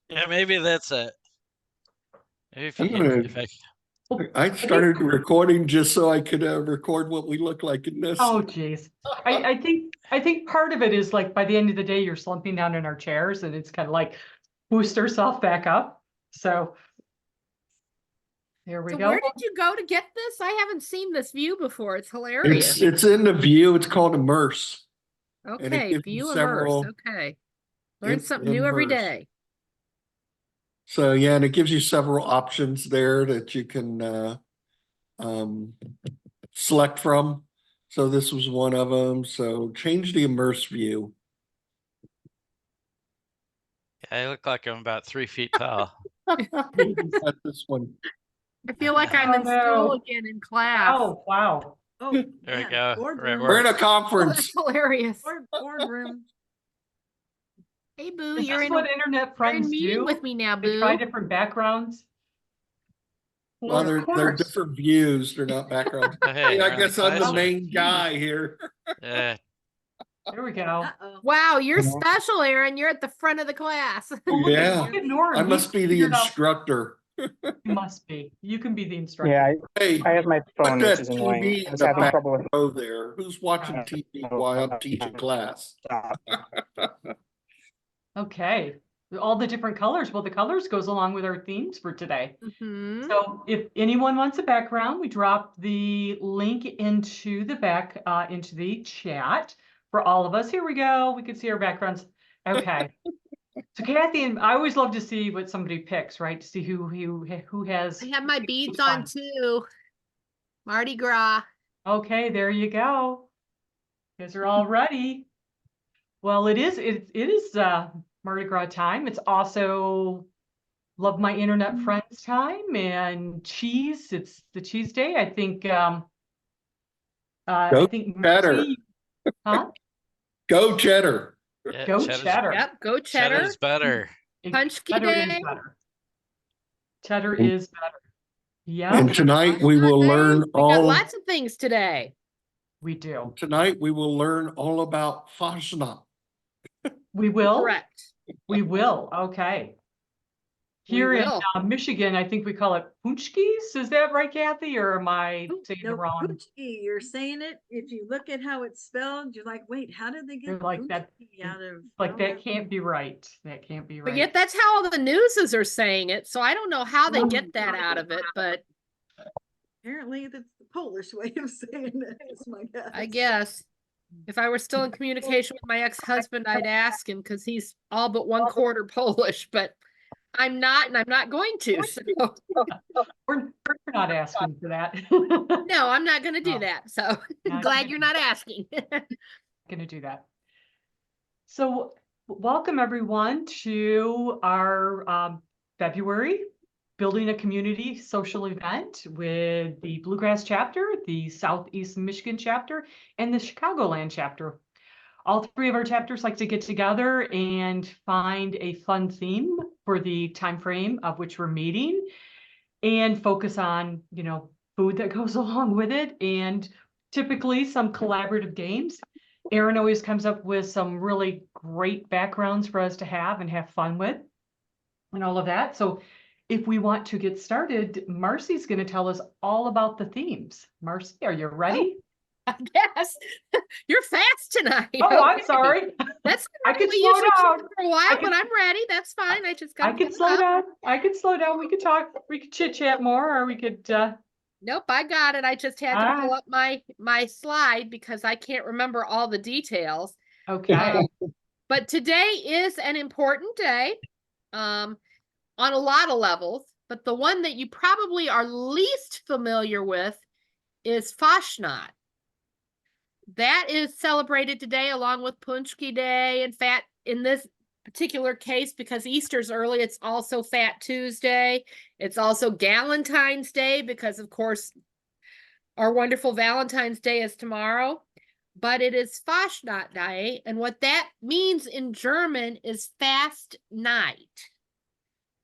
Yeah, maybe that's it. Maybe I started recording just so I could record what we look like in this. Oh, geez. I think part of it is like by the end of the day, you're slumping down in our chairs and it's kind of like boost ourselves back up. So here we go. Where did you go to get this? I haven't seen this view before. It's hilarious. It's in the view. It's called Immerse. Okay, view immerse. Okay. Learn something new every day. So yeah, and it gives you several options there that you can select from. So this was one of them. So change the immerse view. I look like I'm about 3 feet tall. Got this one. I feel like I'm in school again in class. Oh, wow. Oh, There we go. We're in a conference. That's hilarious. Boardroom. Hey, Boo, Is you're this in what internet friends meeting do? with me now, They Boo. try different backgrounds. Well, they're different views. They're not backgrounds. Hey, I guess I'm the main geez. guy here. Yeah. There we go. Uh-oh. Wow, you're special, Aaron. You're at the front of the class. Yeah, Look at Norm. I must be the Figured out- instructor. You must be. You can be the instructor. Yeah, Hey, I have my phone, put which that is annoying. TV I in was the having back trouble with row there. Who's watching TV while I'm teaching class? Okay. All the different colors. Well, the colors goes along with our themes for today. Mhm. So if anyone wants a background, we drop the link into the chat for all of us. Here we go. We can see our backgrounds. Okay. So Cathy, and I always love to see what somebody picks, right? To see who has. I have my beads on too. Mardi Gras. Okay, there you go. You guys are all ready. Well, it is Mardi Gras time. It's also Love My Internet Friends time and cheese. It's the cheese day. I think I think cheddar. Marci, huh? Go cheddar. Yeah, Go cheddar's- cheddar. Yep, go cheddar. Cheddar's better. Punchki Cheddar is day. better. Cheddar is better. Yeah, And tonight we will learn We got lots of things today. we do. Tonight we will learn all about Fasna. We will. Correct. We will. Okay. We Here in will. Michigan, I think we call it punchkis. Is that right, Kathy? Or am I saying No, it wrong? Poochki, you're saying it. If you look at how it's spelled, you're like, wait, how did they You're get like that- Poochki out of Like that can't be right. That can't be right. But yet that's how all the newses are saying it. So I don't know how they get that out of it, but Apparently that's the Polish way of saying it, is my guess. I guess if I were still in communication with my ex-husband, I'd ask him because he's all but 1/4 Polish, but I'm not, and I'm not going to. So We're not asking for that. no, I'm not going to do Oh. that. So Not glad gonna you're not asking. Gonna do that. So welcome everyone to our February Building a Community social event with the Bluegrass chapter, the Southeast Michigan chapter, and the Chicagoland chapter. All three of our chapters like to get together and find a fun theme for the time frame of which we're meeting and focus on, food that goes along with it and typically some collaborative games. Aaron always comes up with some really great backgrounds for us to have and have fun with and all of that. So if we want to get started, Marci's going to tell us all about the themes. Marci, are you ready? I guess you're fast tonight. Oh, I'm Okay. sorry. That's I we could slow usually down. keep it for a while, could- but I'm ready. That's fine. I just got. I could slow down. I could slow down. We could talk. We could chit chat more, or we could. Nope, I got it. I just had to pull up my slide because I can't remember all the details. Okay. But today is an important day, on a lot of levels. But the one that you probably are least familiar with is Fasnacht. That is celebrated today along with Punchki Day. In fact, in this particular case, because Easter's early, it's also Fat Tuesday. It's also Galentine's Day because, of course, our wonderful Valentine's Day is tomorrow. But it is Fasnacht Day, and what that means in German is fast night.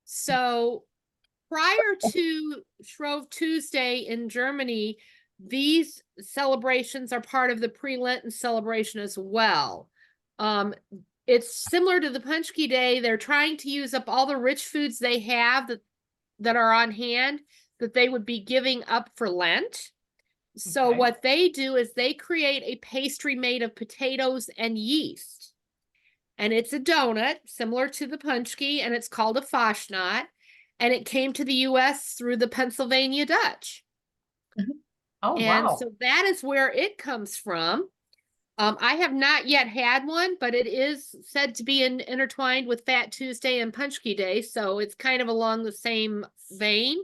So prior to Shrove Tuesday in Germany, these celebrations are part of the pre-Lenten celebration as well. it's similar to the Punchki Day. They're trying to use up all the rich foods they have that are on hand that they would be giving up for Lent. So Okay. what they do is they create a pastry made of potatoes and yeast. And it's a donut similar to the Punchki, and it's called a Fashnacht. And it came to the US through the Pennsylvania Dutch. Oh, And wow. so that is where it comes from. I have not yet had one, but it is said to be intertwined with Fat Tuesday and Punchki Day. So it's kind of along the same vein.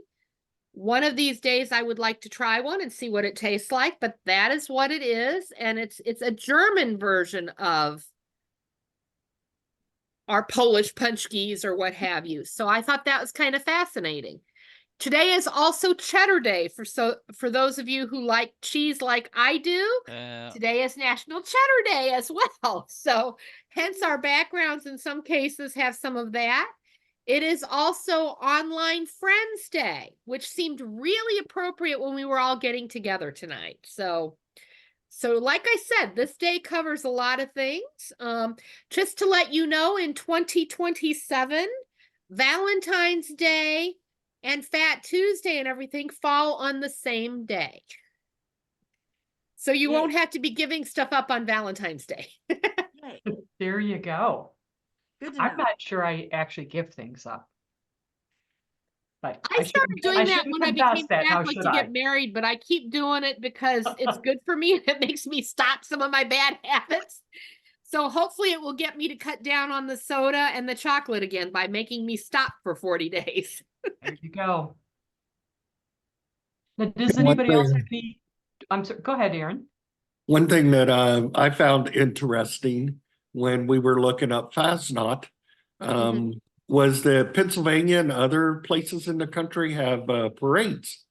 One of these days I would like to try one and see what it tastes like, but that is what it is. And it's a German version of our Polish punchkis or what have you. So I thought that was kind of fascinating. Today is also Cheddar Day for those of you who like cheese like I do. Today is National Cheddar Day as well. So hence our backgrounds in some cases have some of that. It is also Online Friends Day, which seemed really appropriate when we were all getting together tonight. So like I said, this day covers a lot of things. Just to let you know, in 2027, Valentine's Day and Fat Tuesday and everything fall on the same day. So you won't have to be giving stuff up on Valentine's Day. Yay. There you go. Good to I'm know. not sure I actually give things up. But I started doing that when I became now, Catholic should to I? get married, but I keep doing it because it's good for me and it makes me stop some of my bad habits. So hopefully it will get me to cut down on the soda and the chocolate again by making me stop for 40 days. There you go. Now, does One anybody else thing- have any? I'm sorry. Go ahead, Aaron. One thing that I found interesting when we were looking up Fastnacht was that Pennsylvania and other places in the country have parades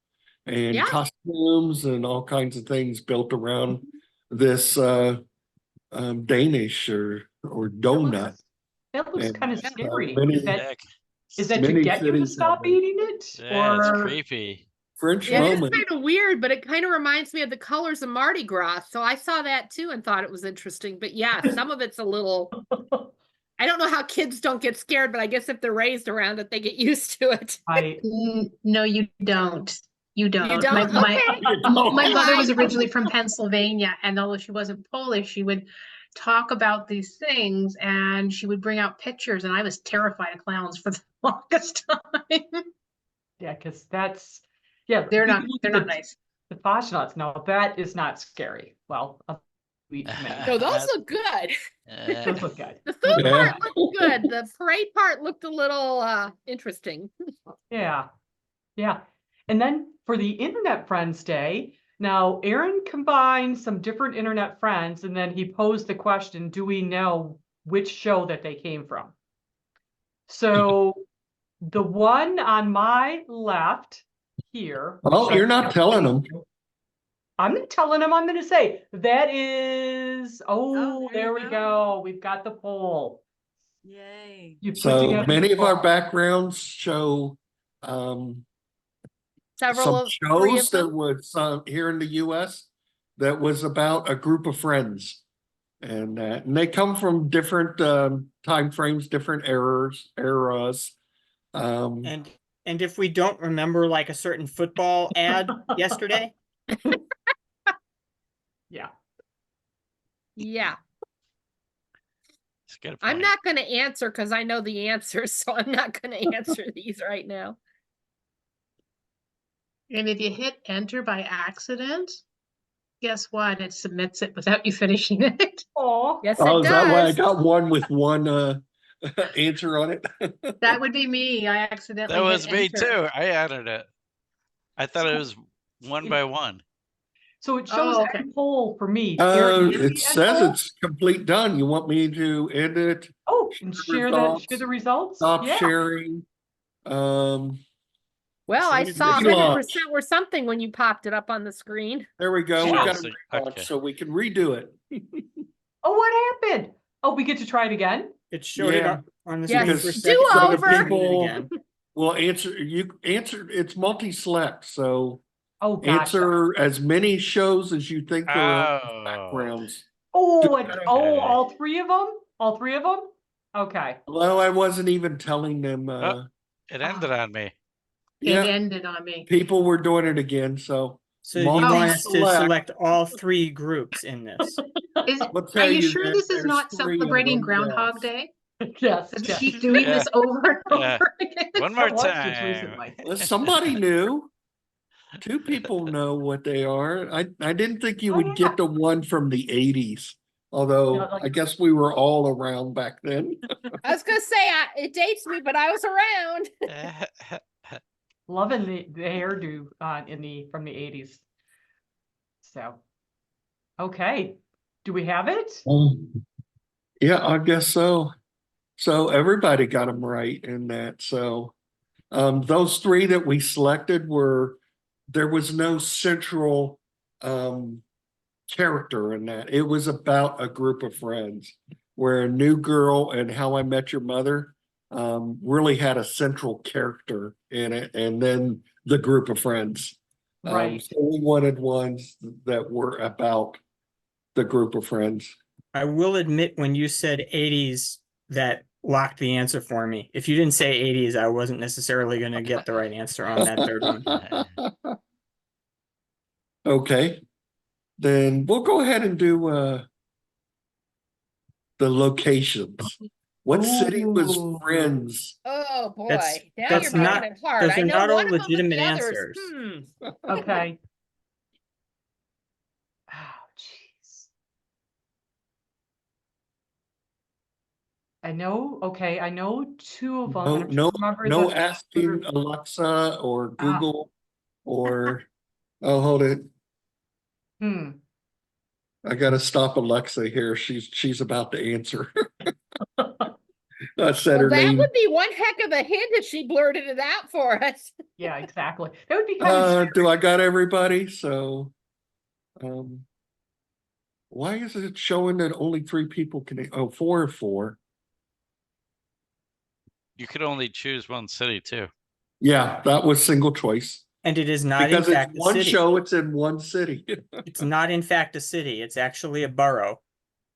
and Yeah. costumes and all kinds of things built around this Danish or donut. That looks And, kind of yeah. scary. many- Is that to many get you to cities stop have it. eating it? Yeah, it's Or creepy. French Yeah, it is moment. kind of weird, but it kind of reminds me of the colors of Mardi Gras. So I saw that too and thought it was interesting. But yeah, some of it's a little, I don't know how kids don't get scared, but I guess if they're raised around it, they get used to it. No, you don't. You don't. You don't? My Okay. mother was originally from Pennsylvania, and although she wasn't Polish, she would talk about these things and she would bring out pictures, and I was terrified of clowns for the longest time. yeah, because that's They're we not can look they're at not nice. The Fashnachts. No, that is not scary. Well, No, those look good. those look good. The food Yeah. part looked good. The parade part looked a little interesting. Yeah. And then for the Internet Friends Day, now Aaron combined some different internet friends, and then he posed the question, do we know which show that they came from? So the one on my left here. Oh, which you're I- not telling them. I'm not telling them. I'm going to say that is, there there you we go. go. We've got the poll. Yay. You put So together many the of our poll. backgrounds show Several some of three shows of that them. was here in the US that was about a group of friends. And they come from different time frames, different eras. And if we don't remember like a certain football ad yesterday, Yeah. Yeah. It's a good I'm point. not going to answer because I know the answers, so I'm not going to answer these right now. And if you hit enter by accident, guess what? It submits it without you finishing it. Oh, Yes, Oh, it is that why I does. got one with one answer on it? That would be me. I accidentally That hit was me enter. too. I added it. I thought it was one it- by one. so it shows Oh, okay. end poll for me. Aaron, do you see It end says poll? it's complete done. You want me to end it? Oh, and share results, the results? Stop Yeah. sharing. Well, I Save saw it. 100% or something when you popped it up on the screen. There we go. Yeah. We got a Okay. relaunch, so we can redo it. Oh, what happened? Oh, we get to try it again? it showed Yeah. it on the Yes, screen for a do second. so over. we can do it People- again. Well, you answer. It's multi-select, so Oh, gotcha. answer as many shows as you think there are Oh. backgrounds. Oh, Do and, that. oh, Okay. all three of them? All three of them? Okay. Well, I wasn't even telling them, It ended on me. It yeah, ended on me. people were doing it again, so. So you want us to Multi-select. select all three groups in this? We'll Are tell you you sure that this is there's not 3 of celebrating them, Groundhog yes. Day? Yes, Does it yes. keep doing Yeah. this over and Yeah. over again? One more It was just time. recently. Well, somebody knew. 2 people know what they are. I didn't think you Oh, would yeah. get the one from the 80s. Although Yeah, like- I guess we were all around back then. I was gonna say it dates me, but I was around. Loving the hairdo from the 80s. So, okay. Do we have it? Yeah, I guess so. So everybody got them right in that. So those 3 that we selected there was no central character in that. It was about a group of friends, where New Girl and How I Met Your Mother really had a central character in it, and then the group of friends. Right. So we wanted ones that were about the group of friends. I will admit, when you said 80s, that locked the answer for me. If you didn't say 80s, I wasn't necessarily going to get the right answer on that third one. Okay, then we'll go ahead and do the locations. What city was Ooh. Friends? Oh boy, That's- now that's you're not- making it hard. those I are know not all one of them, but the legitimate others, answers. Okay. Oh, jeez. I know, okay, I know 2 of them. No, I'm trying to no, remember no the asking third. Alexa or Google or, oh, hold it. I gotta stop Alexa here. She's about to answer. I said Well, her that name. would be one heck of a hint if she blurted it out for us. Yeah, exactly. That would be kind of Do I got everybody? So, why is it showing that only 3 people can, 4 or 4? You could only choose one city too. Yeah, that was single choice. And it is not, in Because it's fact, a one city. show, it's in one city. It's not, in fact, a city. It's actually a borough.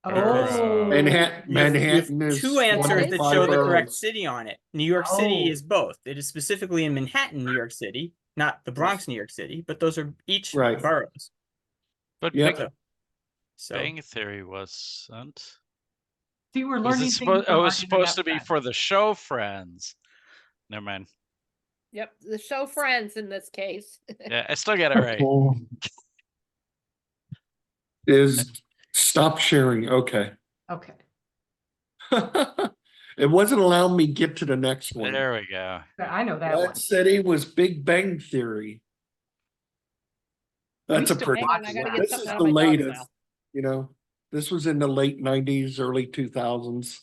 Oh. Manhattan You have is 2 one answers of that 5 show the correct boroughs. city on it. New York City Oh. is both. It is specifically in Manhattan, New York City, not the Bronx, New York City, but those are each Right. boroughs. But Yeah. Big So Bang Theory wasn't. See, we're Was learning it things supposed? It from our was supposed to internet be friends. for the show Friends. Never mind. Yep, the show Friends in this case. Yeah, I still got it right. Is stop sharing. Okay. Okay. It wasn't allowing me to get to the next one. There we go. I know that one. That city was Big Bang Theory. That's a used to pretty. Hang on, I gotta get This something is out the of my dog's latest. mouth. You know, this was in the late 90s, early 2000s.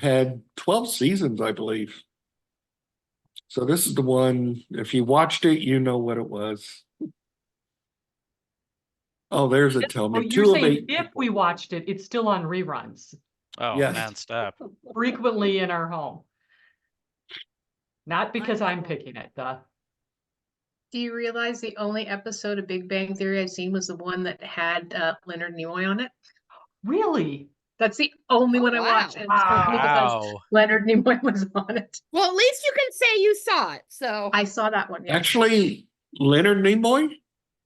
Had 12 seasons, I believe. So this is the one. If you watched it, you know what it was. Oh, there's a tell Oh, me. you're 2 of saying 8. if we watched it, it's still on reruns, Oh, Yes. nonstop. frequently in our home. Not because I'm picking it, Do you realize the only episode of Big Bang Theory I've seen was the one that had Leonard Nimoy on it? Really? That's the only Oh, one I wow. watched, and it's only because Wow. Leonard Nimoy was on it. Well, at least you can say you saw it. So I saw that one. Yeah. Actually, Leonard Nimoy?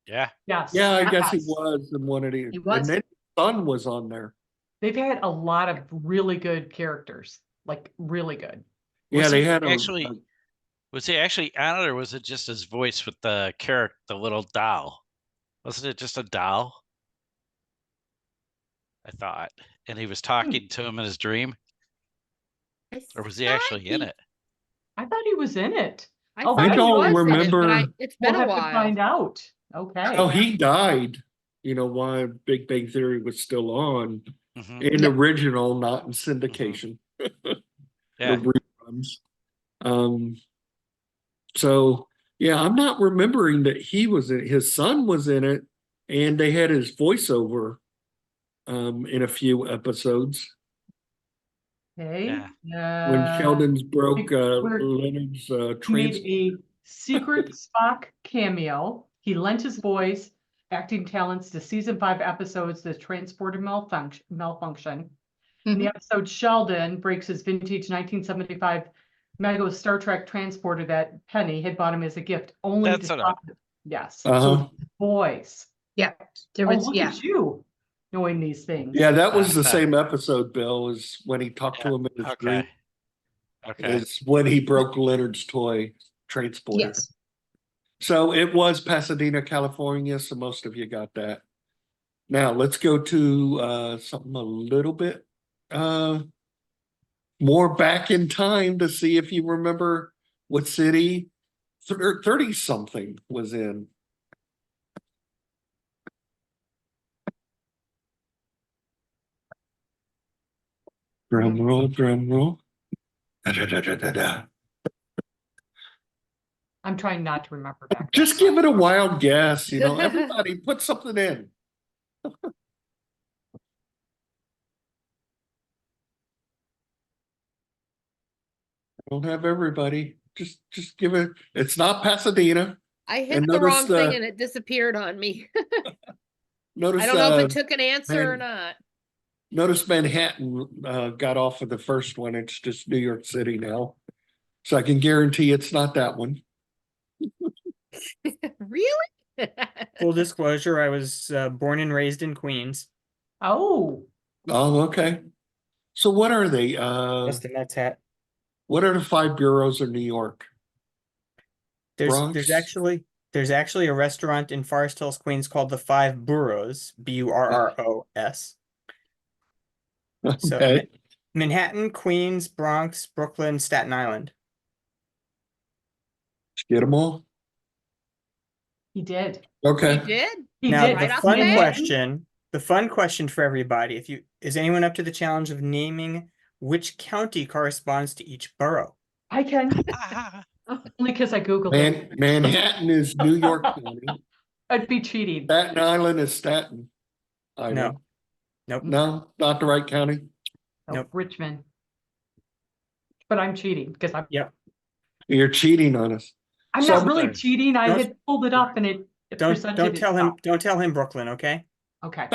Yeah. Yes. Yeah, I guess he yes. was in one of these. He was. And then his son was on there. They've had a lot of really good characters, like really good. Yeah, Was they he had actually was he actually on it, or was it just his voice with the character, the little doll? Wasn't it just a doll? I thought, and he was talking to him in his dream, or was he thought actually in he- it? I thought he was in it. I Oh, thought I he don't was in it, but remember- it's been We'll a have to while. find out. Okay. Oh, he died. You know why Big Bang Theory was still on Mhm. in original, not in syndication. Yeah. The reruns. So yeah, I'm not remembering that he was in. His son was in it, and they had his voiceover in a few episodes Okay. Yeah. when Sheldon's broke we're- Leonard's He made trans. a secret Spock cameo. He lent his voice, acting talents to season 5 episodes that transported malfunction. In the Mhm. episode, Sheldon breaks his vintage 1975 Mego Star Trek transporter that Penny had bought him as a gift, only That's to what stop it. Yes, so Uh-huh. it's boys. Yeah, there Oh, was, look yeah. at you knowing these things. Yeah, that was the Uh-huh. same episode, Bill, is when he talked to Yeah, him in his okay. dream. Okay. Is when he broke Leonard's toy transporter. Yes. So it was Pasadena, California. So most of you got that. Now let's go to something a little bit more back in time to see if you remember what city 30 something was in. Drum roll, drum roll. Da-da-da-da-da-da. I'm trying not to remember back then. Just give it a wild guess. Everybody put something in. Don't have everybody. Just give it. It's not Pasadena. I hit And the notice wrong thing and it disappeared on me. Notice I don't know if it took an answer or Man- not. notice Manhattan got off of the first one. It's just New York City now. So I can guarantee it's not that one. Really? Full disclosure, I was born and raised in Queens. Oh, Oh, okay. So what are they? Just a Mets hat. What are the 5 boroughs of New York? There's Bronx? there's actually a restaurant in Forest Hills, Queens called the Five Boroughs, Burros. So Okay. Manhattan, Queens, Bronx, Brooklyn, Staten Island. Did you get them all? he did. Okay. You did? He Now did. right the off fun the bat. question, for everybody, is anyone up to the challenge of naming which county corresponds to each borough? I can, Ah, only because I Googled it. Manhattan is New York County. I'd be cheating. Staten Island is Staten Island. No. Nope. No, not the right county. Oh, Nope. Richmond. But I'm cheating because Yep. You're cheating on us. I'm So- not really cheating. I Don't- had pulled it up and it presented Don't tell itself. him Brooklyn, okay? Okay.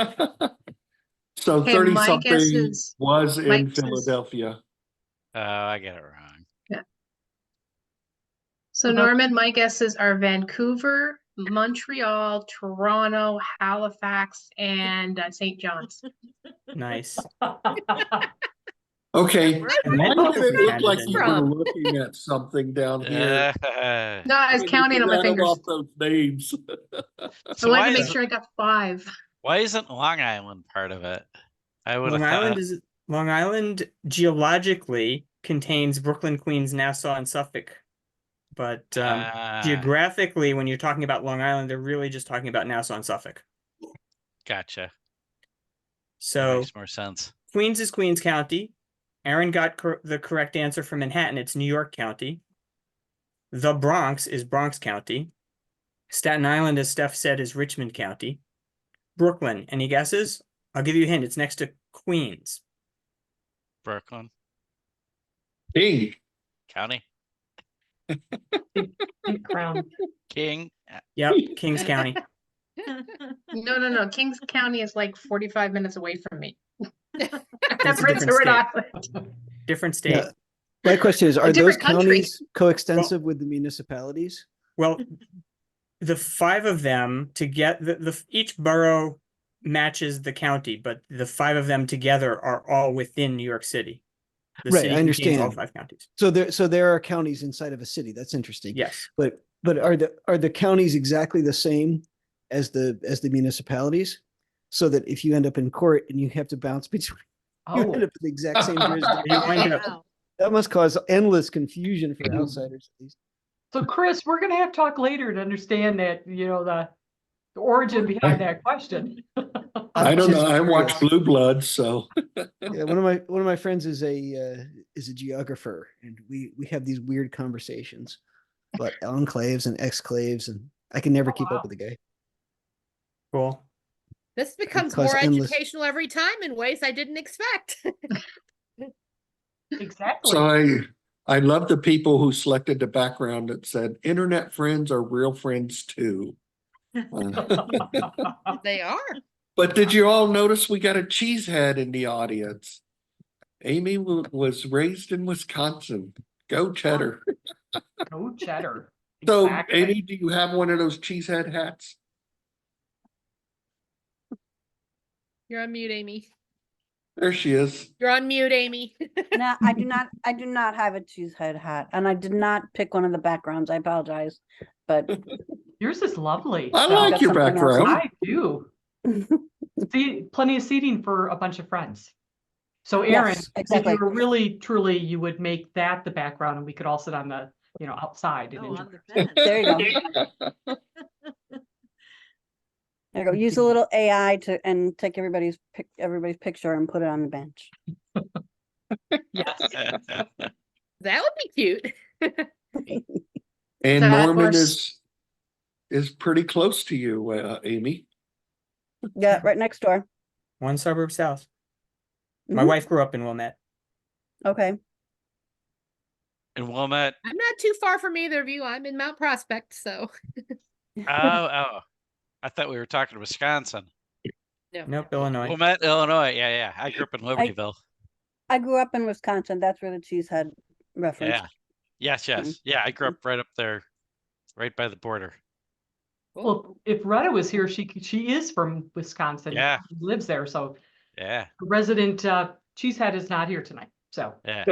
So Okay, 30 my guess something is- was my in guess is- Philadelphia. oh, I get it wrong. So About- Norman, my guesses are Vancouver, Montreal, Toronto, Halifax, and St. John's. Nice. Okay. Where Why am I did it look like from? you were looking at something down here? No, I was counting on my Rattled fingers. off those names. So I why wanted to make is, sure I got 5. why isn't Long Island part of it? I would have Long Island geologically contains Brooklyn, Queens, Nassau, and Suffolk. But geographically, when you're talking about Long Island, they're really just talking about Nassau and Suffolk. Gotcha. That So makes more sense. Queens is Queens County. Aaron got the correct answer for Manhattan. It's New York County. The Bronx is Bronx County. Staten Island, as Steph said, is Richmond County. Brooklyn, any guesses? I'll give you a hint. It's next to Queens. Brooklyn King. County. Big crown. King. Yep, Kings County. No. Kings County is like 45 minutes away from me. That's a Prince different Edward state. Island. Different state. Yeah. My question is, A are those different country. counties coextensive with the municipalities? Well, the 5 of them together, each borough matches the county, but the 5 of them together are all within New York City. The Right, city I contains all understand. 5 counties. So there are counties inside of a city. That's interesting. Yes. But are the counties exactly the same as the municipalities? So that if you end up in court and you have to bounce between, you Oh, end up in the exact same jurisdiction. You wind up, Wow. That must cause endless confusion for outsiders at least. so Chris, we're gonna have to talk later to understand that, the origin behind that question. I don't know. just I watch curious. Blue Bloods, so Yeah, one of my friends is a geographer, and we have these weird conversations about enclaves and exclaves, and I can never keep wow. up with the guy. cool. This becomes cause more endless- educational every time in ways I didn't expect. Exactly. so I love the people who selected the background that said internet friends are real friends too. They are. But did you all notice we got a cheesehead in the audience? Amy was raised in Wisconsin. Go cheddar. Go cheddar. So, Exactly. Amy, do you have one of those cheesehead hats? You're on mute, Amy. There she is. You're on mute, Amy. No, I do not have a cheesehead hat, and I did not pick one of the backgrounds. I apologize, but Yours is lovely. I So like got your something else. background. I do. See, plenty of seating for a bunch of friends. So Yes, Aaron, exactly. if you were really, truly, you would make that the background and we could all sit on the, outside. And Oh, enjoy on the it. fence. There you go. There you go. Use a little AI and take everybody's picture and put it on the bench. Yes. That would be cute. And That Norman was- is pretty close to you, Amy. Yeah, right next door. One suburb south. My Mhm. wife grew up in Wilmette. Okay. In Wilmette. I'm not too far from either of you. I'm in Mount Prospect, so Oh. I thought we were talking Wisconsin. no. Nope, Illinois. Wilmette, Illinois. Yeah. I grew up in Libertyville. I grew up in Wisconsin. That's where the cheesehead reference. Yeah. Yes. Yeah, I grew up right up there, right by the border. Well, if Retta was here, she is from Wisconsin. Yeah. Lives there. So Yeah. resident Cheesehead is not here tonight. So Yeah.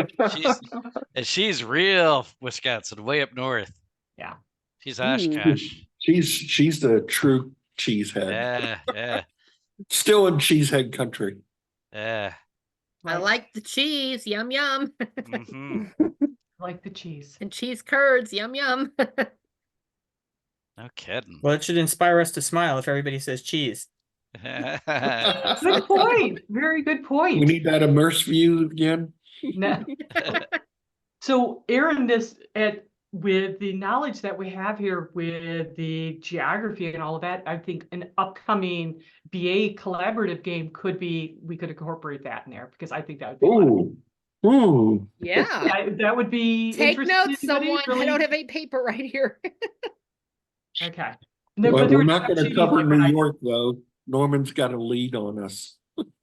She's real Wisconsin, way up north. Yeah. She's Oshkosh. She's the true cheesehead. Yeah. Still in cheesehead country. Yeah. I like the cheese. Yum yum. Hmm. like the cheese. And cheese curds. Yum yum. No kidding. Well, it should inspire us to smile if everybody says cheese. Good point. Very good We point. need that immerse view again. No. So Aaron, with the knowledge that we have here with the geography and all of that, I think an upcoming BA collaborative game we could incorporate that in there because I think that would be fun. Ooh. Yeah. That would be Take interesting. notes, Anybody someone. I really? don't have a paper right here. Okay. Well, But there we're would not going to be cover different New ideas. York, though. Norman's got a lead on us.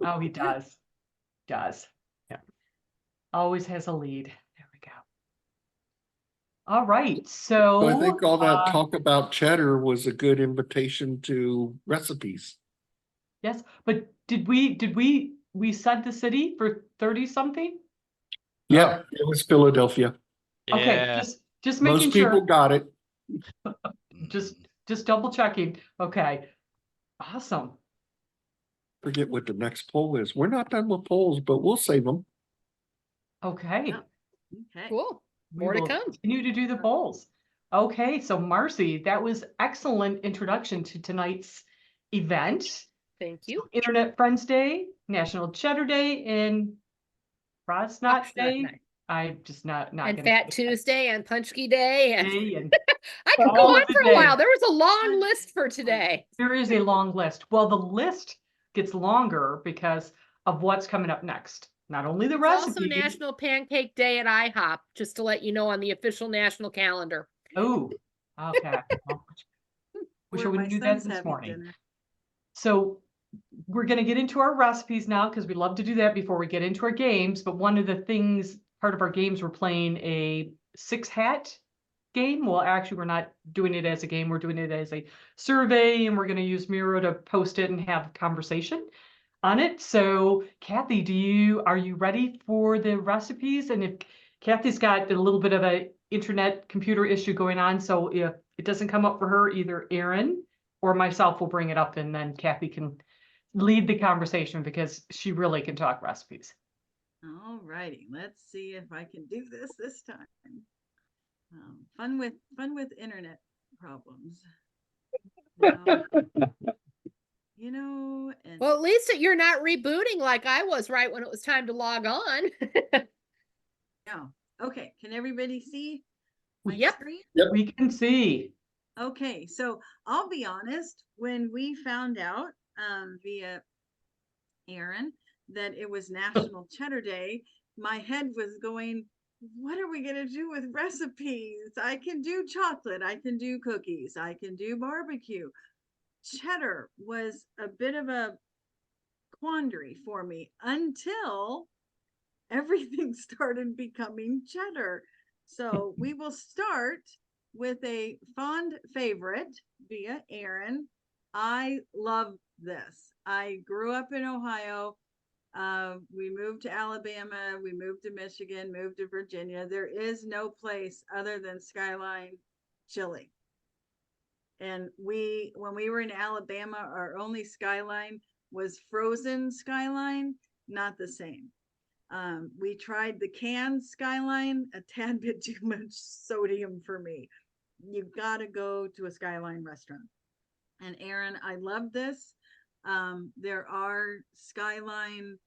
Oh, he does. Does. Yeah. Always has a lead. There we go. All right. So So I think all that talk about cheddar was a good invitation to recipes. yes, but did we said the city for 30 something? Yeah, it was Philadelphia. Okay, Yeah. just making Most people sure. got it. Just double checking. Okay. Awesome. Forget what the next poll is. We're not done with polls, but we'll save them. Okay. Okay. Cool. We More to will come. Continue to do the polls. Okay, so Marci, that was excellent introduction to tonight's event. Thank you. Internet Friends Day, National Cheddar Day, and Frostnut Frostnut Day. Night. I'm just not And gonna. Fat Tuesday and Punchki Day. And Day and I could go all on of the for a while. days. There was a long list for today. There is a long list. Well, the list gets longer because of what's coming up next. Not only the It's also recipes. National Pancake Day at IHOP, just to let you know on the official national calendar. Oh, okay. Well, wish I Where wouldn't my do that son's this having morning. dinner. So we're going to get into our recipes now because we love to do that before we get into our games. But one of the things, part of our games, we're playing a 6-hat game. Well, actually, we're not doing it as a game. We're doing it as a survey, and we're going to use Miro to post it and have a conversation on it. So Cathy, are you ready for the recipes? And if Cathy's got a little bit of a internet computer issue going on, so if it doesn't come up for her, either Aaron or myself will bring it up, and then Cathy can lead the conversation because she really can talk recipes. All righty, let's see if I can do this time. Fun with internet problems. Now, and Well, at least that you're not rebooting like I was right when it was time to log on. yeah. Okay, can everybody see my Yep. screen? We can see. Okay, so I'll be honest, when we found out via Aaron that it was National Cheddar Day, my head was going, what are we going to do with recipes? I can do chocolate, I can do cookies, I can do barbecue. Cheddar was a bit of a quandary for me until everything started becoming cheddar. So we will start with a fond favorite via Aaron. I love this. I grew up in Ohio. We moved to Alabama, we moved to Michigan, moved to Virginia. There is no place other than Skyline chili. And when we were in Alabama, our only Skyline was frozen Skyline, not the same. We tried the canned Skyline, a tad bit too much sodium for me. You've got to go to a Skyline restaurant. And Aaron, I love this. There are Skyline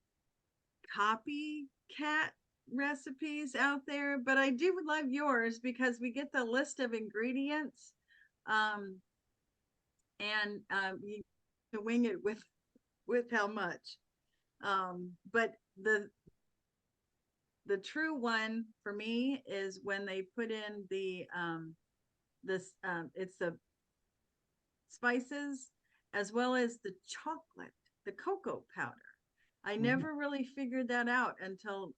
copycat recipes out there, but I do love yours because we get the list of ingredients, and you can wing it with how much. But the true one for me is when they put in it's the spices as well as the chocolate, the cocoa powder. I never really figured that out until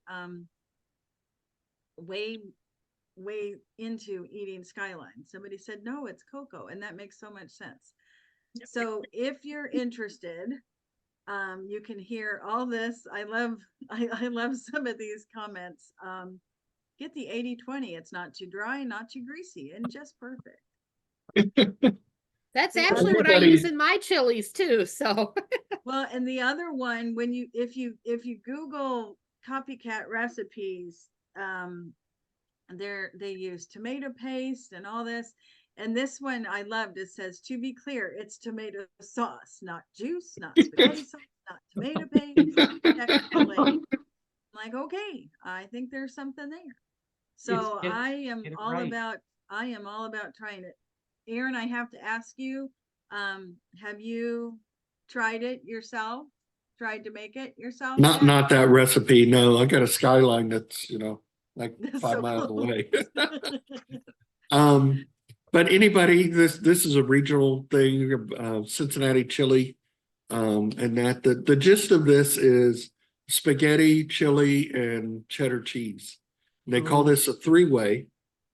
way into eating Skyline. Somebody said, no, it's cocoa. And that makes so much sense. So if you're interested, you can hear all this. I love some of these comments. Get the 80-20. It's not too dry, not too greasy, and just perfect. That's The actually what I Everybody- use in my chilies too. So Well, and the other one, when if you Google copycat recipes, they use tomato paste and all this. And this one I loved. It says, to be clear, it's tomato sauce, not juice, not spaghetti sauce, not tomato paste. I'm like, okay, I think there's something there. So I am all about trying it. Aaron, I have to ask you, have you tried it yourself? Tried to make it yourself? Not that recipe. No, I got a Skyline that's, like That's 5 so miles close. away. But anybody, this is a regional thing, Cincinnati chili. And that the gist of this is spaghetti, chili, and cheddar cheese. And they call this a 3-way.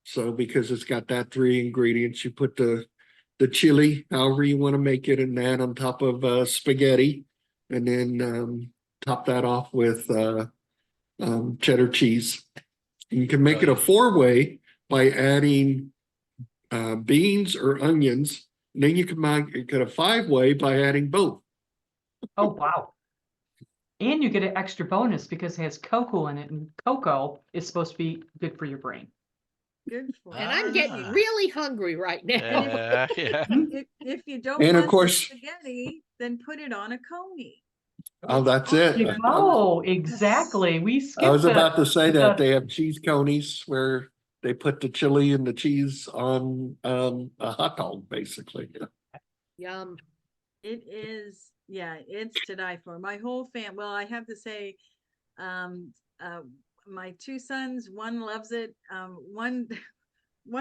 So because it's got that 3 ingredients, you put the chili, however you want to make it, and that on top of spaghetti, and then top that off with cheddar cheese. You can make it a 4-way by adding beans or onions. And then you can make it a 5-way by adding both. Oh, wow. And you get an extra bonus because it has cocoa in it, and cocoa is supposed to be good for your brain. Good for and I'm getting really hungry right now. Yeah. If you don't And of want course- the spaghetti, then put it on a coney. Oh, that's it. Oh, exactly. We skipped I was the- about to say that the- they have cheese conies where they put the chili and the cheese on a hot dog, basically. Yum. It is, yeah, it's to die for. My whole fam, well, I have to say, my 2 sons, one loves it. One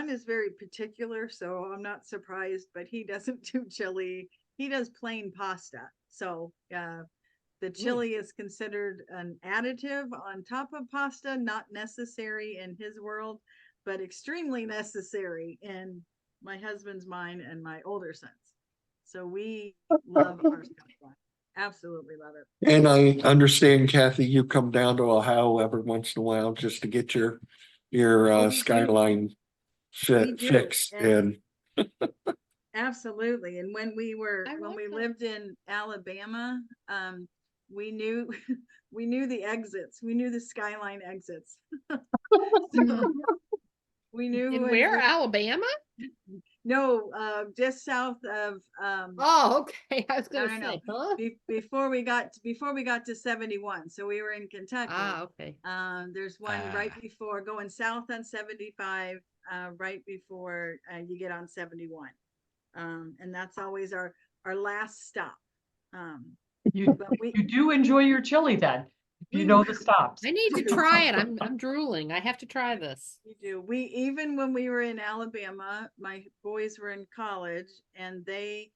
is very particular, so I'm not surprised, but he doesn't do chili. He does plain pasta. So, the chili is considered an additive on top of pasta, not necessary in his world, but extremely necessary in my husband's mind and my older sons. So we love our Skyline. Absolutely love it. And I understand, Cathy, you come down to Ohio every once in a while just to get your Oh, we do. Skyline We do. fixed. And Absolutely. And when we like that. lived in Alabama, we knew the exits. We knew the Skyline exits. So we knew In when where? Alabama? no, just south of Oh, okay. I was gonna no. say, huh? before we got to 71. So we were in Kentucky. Ah, okay. There's one right before going south on 75, right before you get on 71. And that's always our last stop. You do enjoy your chili then, if you know the stops. I need to try it. I'm drooling. I have to try this. We do. Even when we were in Alabama, my boys were in college, and they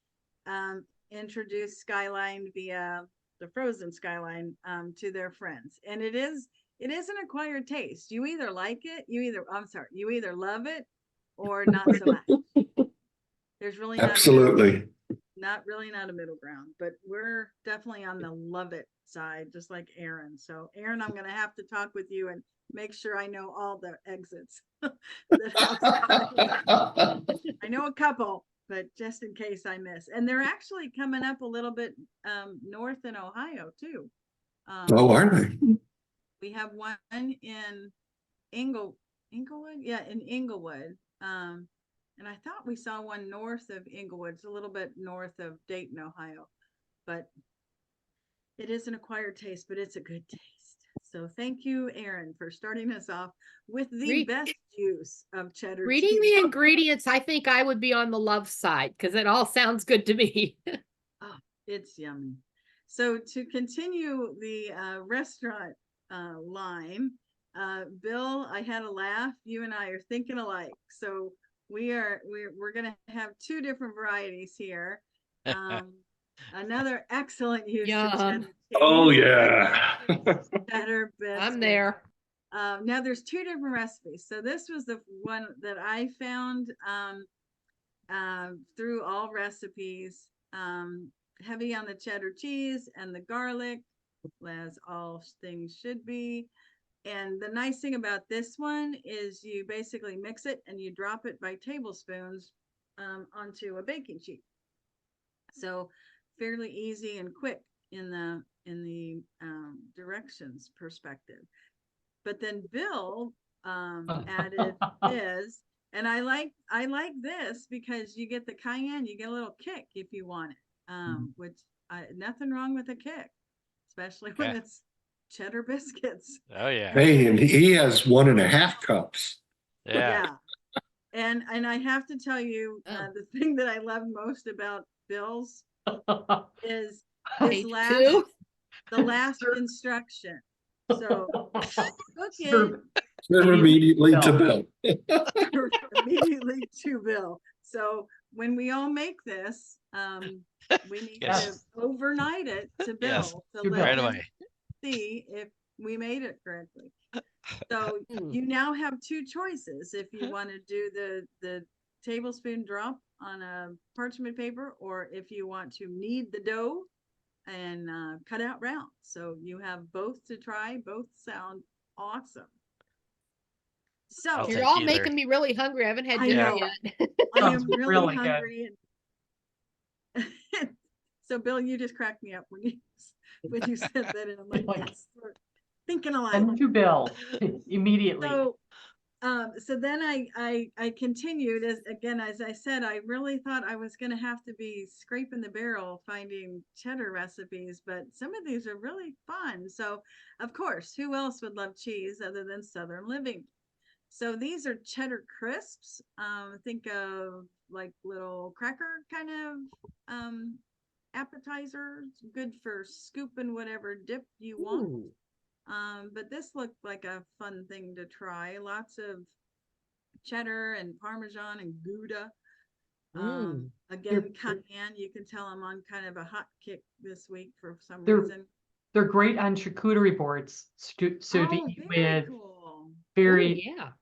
introduced Skyline via the frozen Skyline to their friends, and it is it is an acquired taste. You either like it, you either love it or not so much. There's really Absolutely. not a middle ground, but we're definitely on the love it side, just like Aaron. So Aaron, I'm gonna have to talk with you and make sure I know all the exits. I know a couple, but just in case I miss. And they're actually coming up a little bit north in Ohio too. Oh, are they? We have one in Inglewood, yeah, in Inglewood. And I thought we saw one north of Inglewood. It's a little bit north of Dayton, Ohio. But it is an acquired taste, but it's a good taste. So thank you, Aaron, for starting us off with the best use of cheddar Reading cheese. the ingredients, I think I would be on the love side because it all sounds good to me. Oh, it's yummy. So to continue the restaurant line, Bill, I had a laugh. You and I are thinking alike. So we're gonna have two different varieties here. Another excellent use of cheddar cheese. Oh yeah. Cheddar biscuits. I'm there. Now there's two different recipes. So this was the one that I found through all recipes. Heavy on the cheddar cheese and the garlic, as all things should be. And the nice thing about this one is you basically mix it and you drop it by tablespoons onto a baking sheet. So fairly easy and quick in the directions perspective. But then Bill added his, and I like this because you get the cayenne, you get a little kick if you want it. Which nothing wrong with a kick, especially when it's cheddar biscuits. Oh yeah. Hey, and he has 1.5 cups. Yeah. And I have to tell you, the thing that I love most about Bill's is his the last instruction. So cook it. Immediately to Bill. Immediately to Bill. So when we all make this, we need to overnight it to Bill to let him see if we made it correctly. So you now have two choices if you want to do the tablespoon drop on a parchment paper, or if you want to knead the dough and cut out rounds. So you have both to try. Both sound awesome. So you're all making me really hungry. I haven't had dinner yet. I am really hungry. So Bill, you just cracked me up when you said that, and I'm like, yes, we're thinking alike. Send to Bill immediately. So then I continued as I said, I really thought I was going to have to be scraping the barrel finding cheddar recipes, but some of these are really fun. So of course, who else would love cheese other than Southern Living? So these are cheddar crisps. Think of like little cracker kind of appetizers, good for scooping whatever dip you want. But this looked like a fun thing to try. Lots of cheddar and Parmesan and Gouda. Again, cayenne. You can tell I'm on kind of a hot kick this week for some reason. They're great on charcuterie boards. Very cool.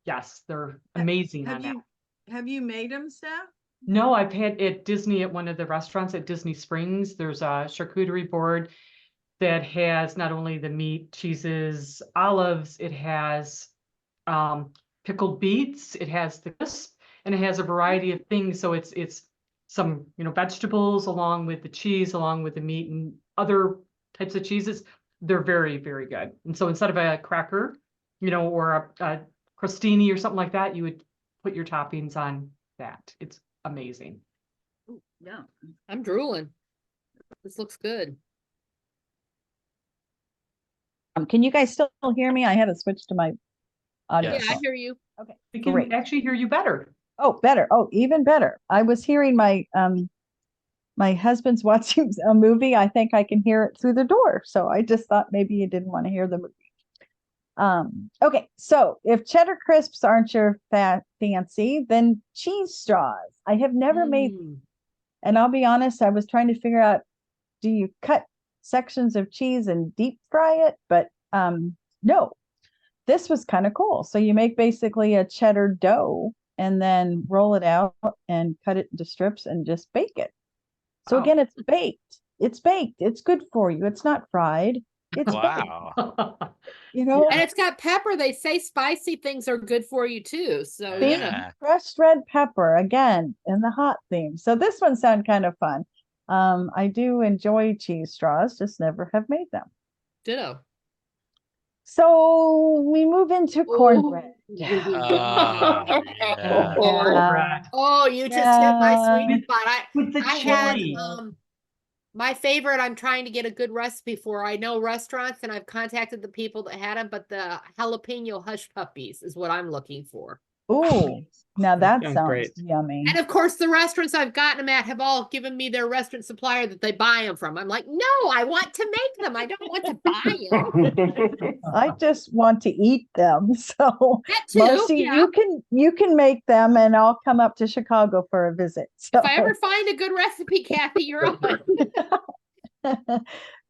Yes, they're amazing on that. Have you made them, Steph? No, I've had at Disney, at one of the restaurants at Disney Springs. There's a charcuterie board that has not only the meat, cheeses, olives, it has pickled beets, it has the crisp, and it has a variety of things. So it's some vegetables along with the cheese, along with the meat and other types of cheeses. They're very, very good. And so instead of a cracker, or a crostini or something like that, you would put your toppings on that. It's amazing. Ooh, yeah. I'm drooling. This looks good. Can you guys still hear me? I had to switch to my audio. Yeah, I hear you. Okay, We can actually hear you better. Oh, better. Oh, even better. I was hearing my husband's watching a movie. I think I can hear it through the door. So I just thought maybe you didn't want to hear the movie. Okay, so if cheddar crisps aren't your fancy, then cheese straws. I have never made, and I'll be honest, I was trying to figure out, do you cut sections of cheese and deep fry it? But no, this was kind of cool. So you make basically a cheddar dough and then roll it out and cut it into strips and just bake it. So again, it's baked. It's baked. It's good for you. It's not fried. It's baked. Wow. You know, And it's got pepper. They say spicy things are good for you too. So, you know. Yeah. crushed red pepper again in the hot theme. So this one sounded kind of fun. I do enjoy cheese straws, just never have made them. Ditto. So we move into cornbread. Oh, yeah. Cornbread. Oh, you just hit my Yeah. sweet spot. With the I had chili. my favorite. I'm trying to get a good recipe for. I know restaurants, and I've contacted the people that had them, but the jalapeno hush puppies is what I'm looking for. Ooh, now that Sounds sounds great. yummy. And of course, the restaurants I've gotten them at have all given me their restaurant supplier that they buy them from. I'm like, no, I want to make them. I don't want to buy them. I just want to eat them. So That too. Marci, Yeah. you can make them and I'll come up to Chicago for a visit. So. If I ever find a good recipe, Cathy, you're on.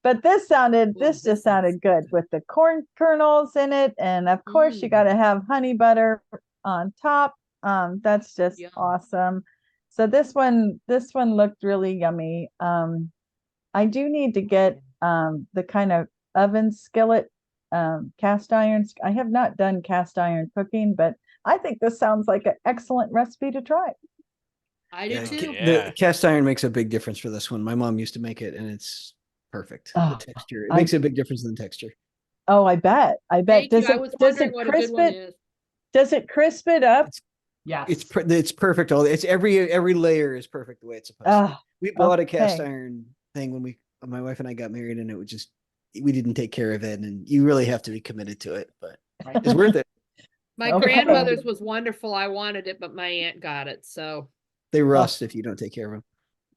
But this Ooh, just sounded good with the corn kernels in it. And of course you got to have honey butter on top. That's just Yum. awesome. So this one looked really yummy. I do need to get the kind of oven skillet, cast irons. I have not done cast iron cooking, but I think this sounds like an excellent recipe to try. I do too. Yeah. The cast iron makes a big difference for this one. My mom used to make it and it's perfect. Oh, The texture, it makes a big difference in the texture. Oh, I bet. Thank you. Does I it was does wondering it what a good crisp one it? is. Does it crisp it up? Yes. It's perfect. It's every layer is perfect the way it's supposed to. Ah, We bought a cast okay. iron thing when my wife and I got married, and it was just we didn't take care of it, and you really have to be committed to it, but it's worth it. My Okay. grandmother's was wonderful. I wanted it, but my aunt got it. So They rust if you don't take care of them.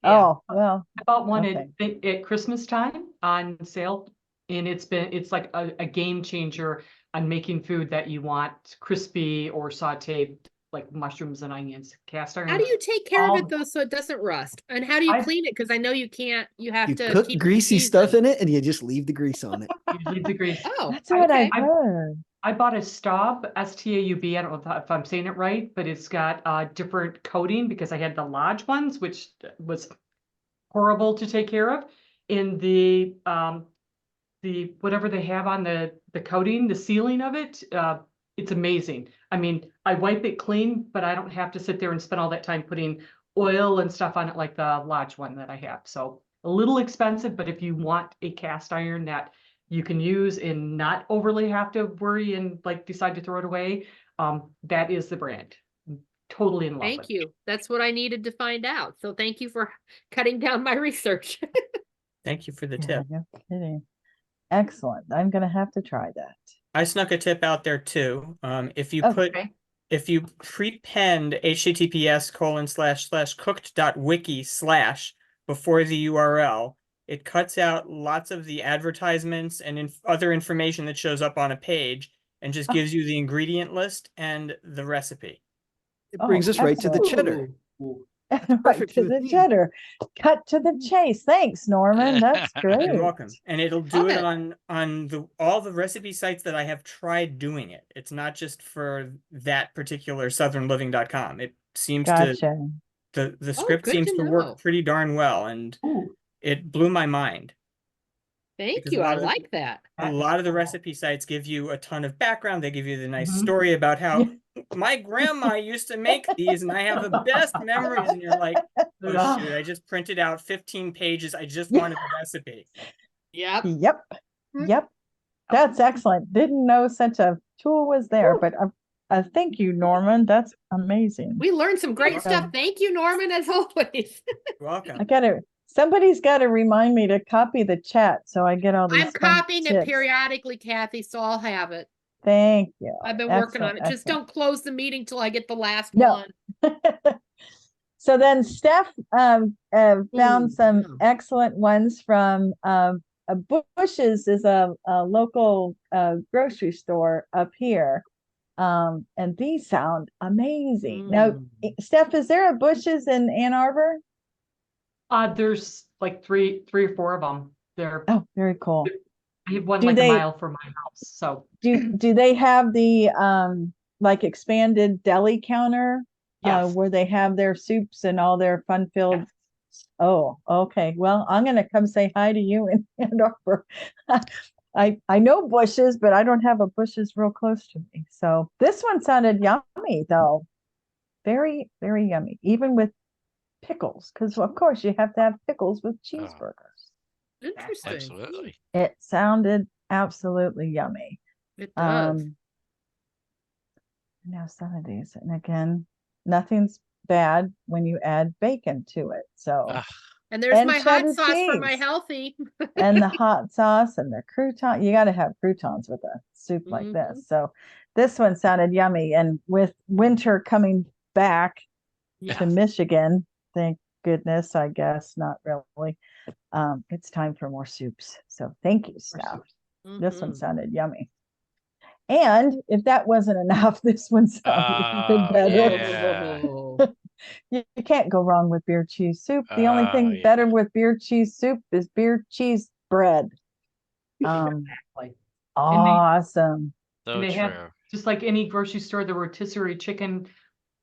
Yeah. Oh, well, I bought one okay. at Christmas time on sale, and it's like a game changer on making food that you want crispy or sauteed, like mushrooms and onions. Cast iron. how do you take care of all- it though so it doesn't rust? And how do you I- clean it? Because I know you can't. You have You to cook keep greasy season. stuff in it, and you just leave the grease on it. You leave the grease. Oh, That's what okay. I heard. I bought a Staub, S-T-A-U-B. I don't know if I'm saying it right, but it's got different coating because I had the Lodge ones, which was horrible to take care of. In the whatever they have on the coating, the sealing of it, it's amazing. I mean, I wipe it clean, but I don't have to sit there and spend all that time putting oil and stuff on it like the Lodge one that I have. So a little expensive, but if you want a cast iron that you can use and not overly have to worry and like decide to throw it away, that is the brand. Totally in love Thank with. you. That's what I needed to find out. So thank you for cutting down my research. Thank you for the Yeah, tip. no kidding. Excellent. I'm gonna have to try that. I snuck a tip out there too. If you Okay. if you prepend https://cooked.wiki/ before the URL, it cuts out lots of the advertisements and other information that shows up on a page and just gives you the ingredient list and the recipe. It brings us right to the cheddar. Ooh. Right perfect to for the the theme. cheddar. Cut to the chase. Thanks, Norman. That's great. You're welcome. And it'll do Love it it. on all the recipe sites that I have tried doing it. It's not just for that particular southernliving.com. It seems Gotcha. the script good seems to to know. work pretty darn well, and Ooh. it blew my mind. Thank Because you. a I lot of the- like that. A lot of the recipe sites give you a ton of background. They give you the nice Mhm. story about how Yeah. my grandma used to make these and I have the best memories. And you're like, oh shoot, I just printed out 15 pages. I just wanted the recipe. Yep. Yep. Yep. That's excellent. Didn't know such a tool was there, but thank you, Norman. That's amazing. We learned some great welcome. stuff. Thank you, Norman, as always. You're welcome. Somebody's gotta remind me to copy the chat so I get all these. I'm fun copying it tips. periodically, Kathy, so I'll have it. Thank you. I've been working on it. Excellent, Just don't close the meeting till I get the last No. one. So then Steph found Ooh, some yeah. excellent ones from Bush's is a local grocery store up here. And these sound amazing. Now, Steph, is there a Bush's in Ann Arbor? There's like three or four of them. They're Oh, very cool. I have one Do like they- a mile from my house. So do they have the like expanded deli counter yes. where they have their soups and all their fun-filled? Yes. Oh, okay. Well, I'm gonna come say hi to you in Ann Arbor. I know Bush's, but I don't have a Bush's real close to me. So this one sounded yummy though. Very, very yummy, even with pickles, because of course you have to have pickles with cheeseburgers. Interesting. Absolutely. It sounded absolutely yummy. It does. Now some of these, and again, nothing's bad when you add bacon to it. So Ah, And there's and my hot cheddar sauce for my cheese. healthy. And the hot sauce and the crouton. You got to have croutons with a soup like Mhm. this. So this one sounded yummy. And with winter coming back Yeah. to Michigan, thank goodness, I guess, not really. It's time for more soups. So thank you, staff. This one Mhm. sounded yummy. And if that wasn't enough, this one sounded even better. yeah. You can't go wrong with beer cheese soup. The only thing yeah. better with beer cheese soup is beer cheese bread. Exactly. Awesome. So And they true. have, just like any grocery store, the rotisserie chicken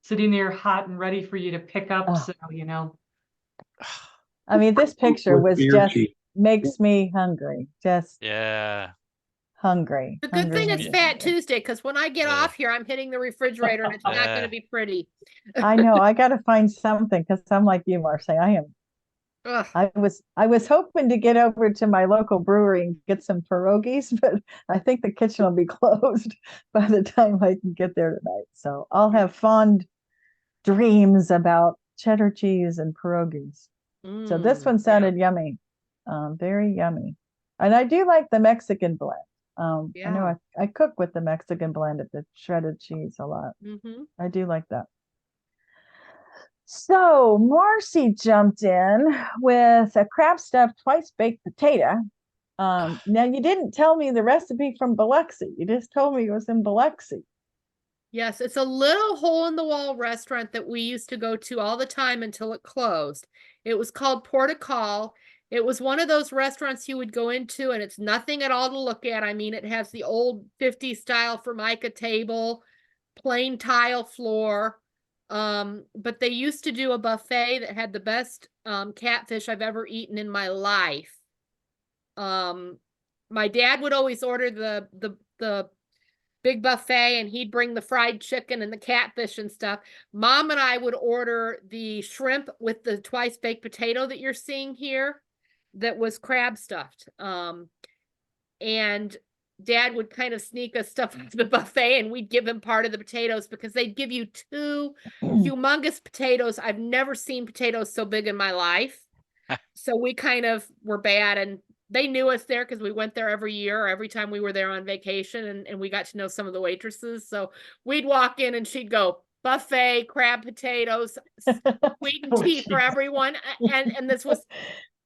sitting there hot and ready for you to pick up. Oh. So, I mean, this picture With was beer just cheese. makes me hungry. Just Yeah. hungry. The good thing it's hungry, Fat hungry. Tuesday, because when I get Yeah. off here, I'm hitting the refrigerator and it's not going Yeah. to be pretty. I know. I got to find something because I'm like you, Marci. Ugh. I was hoping to get over to my local brewery and get some pierogies, but I think the kitchen will be closed by the time I can get there tonight. So I'll have fond dreams about cheddar cheese and pierogies. So this one sounded yummy, very yummy. And I do like the Mexican blend. I know I cook with the Mexican blend of the shredded cheese a lot. Mhm. I do like that. So Marci jumped in with a crab stuffed twice baked potato. Now you didn't tell me the recipe from Biloxi. You just told me it was in Biloxi. Yes, it's a little hole in the wall restaurant that we used to go to all the time until it closed. It was called Portugal. It was one of those restaurants you would go into and it's nothing at all to look at. I mean, it has the old 50s style Formica table, plain tile floor. But they used to do a buffet that had the best catfish I've ever eaten in my life. My dad would always order the big buffet and he'd bring the fried chicken and the catfish and stuff. Mom and I would order the shrimp with the twice baked potato that you're seeing here that was crab stuffed. And Dad would kind of sneak us stuff into the buffet and we'd give him part of the potatoes because they'd give you two humongous potatoes. I've never seen potatoes so big in my life. So we kind of were bad and they knew us there because we went there every year, every time we were there on vacation, and we got to know some of the waitresses. So we'd walk in and she'd go, buffet, crab potatoes, sweet and tea for everyone. And this was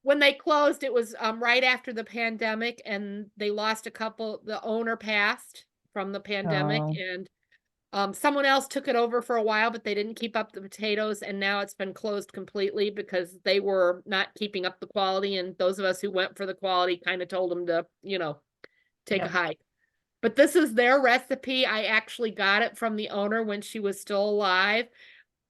when they closed, it was right after the pandemic and they lost a couple, the owner passed from the pandemic and someone else took it over for a while, but they didn't keep up the potatoes. And now it's been closed completely because they were not keeping up the quality. And those of us who went for the quality kind of told them to, take a hike. But this is their recipe. I actually got it from the owner when she was still alive.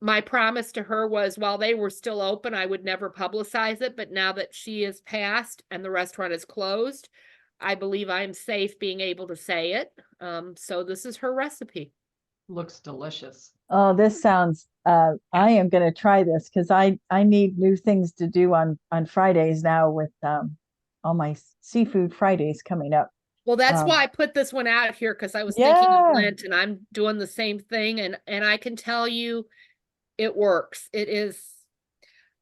My promise to her was while they were still open, I would never publicize it. But now that she is passed and the restaurant is closed, I believe I'm safe being able to say it. So this is her recipe. Looks delicious. Oh, this sounds I am going to try this because I need new things to do on Fridays now with all my seafood Fridays coming up. Well, that's why I put this one out here because I was thinking of Lent and I'm doing the same thing and I can tell you it works. It is.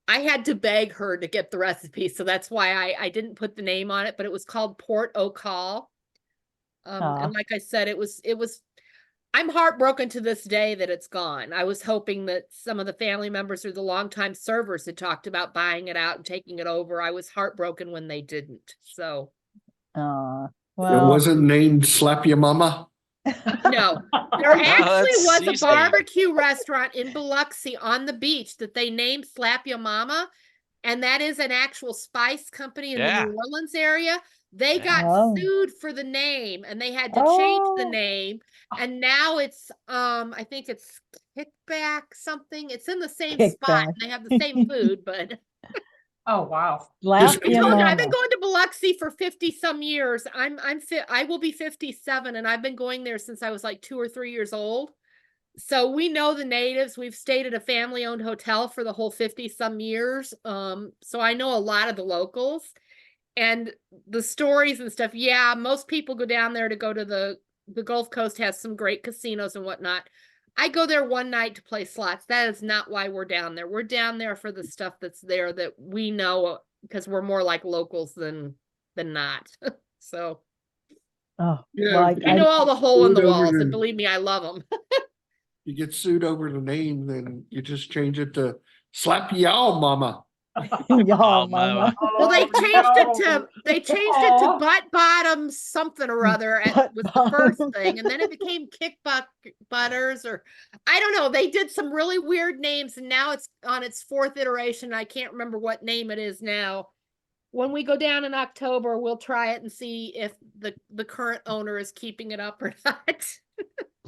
I had to beg her to get the recipe, so that's why I didn't put the name on it, but it was called Port Au Call. And like I said, it was I'm heartbroken to this day that it's gone. I was hoping that some of the family members or the longtime servers had talked about buying it out and taking it over. I was heartbroken when they didn't. So. Well, it wasn't named Slap Ya Mama. No, there actually was a seasoning. barbecue restaurant in Biloxi on the beach that they named Slap Ya Mama. and that is an actual spice company in the Yeah. New Orleans area. They Yeah. got Oh. sued for the name, and they had to change the Oh. name, and now it's I think it's Kickback something. It's in the same spot, Kickback. and they have the same food, but Oh, wow. Just Slap your I've been mama. going to Biloxi for 50 some years. I'm fit. I will be 57, and I've been going there since I was like 2 or 3 years old. So we know the natives. We've stayed at a family-owned hotel for the whole 50 some years. So I know a lot of the locals and the stories and stuff. Yeah, most people go down there to go to the Gulf Coast has some great casinos and whatnot. I go there one night to play slots. That is not why we're down there. We're down there for the stuff that's there that we know because we're more like locals than not. So Oh, Yeah, well, if I you know get all the hole in the sued over walls, and the- believe me, I love them. you get sued over the name, then you just change it to slap y'all mama. y'all, Oh, mama. Well, they Oh, changed it to no. butt bottom something or other Butt was the first bottom. thing, and then it became butters, or I don't know. They did some really weird names, and now it's on its 4th iteration. I can't remember what name it is now. When we go down in October, we'll try it and see if the current owner is keeping it up or not.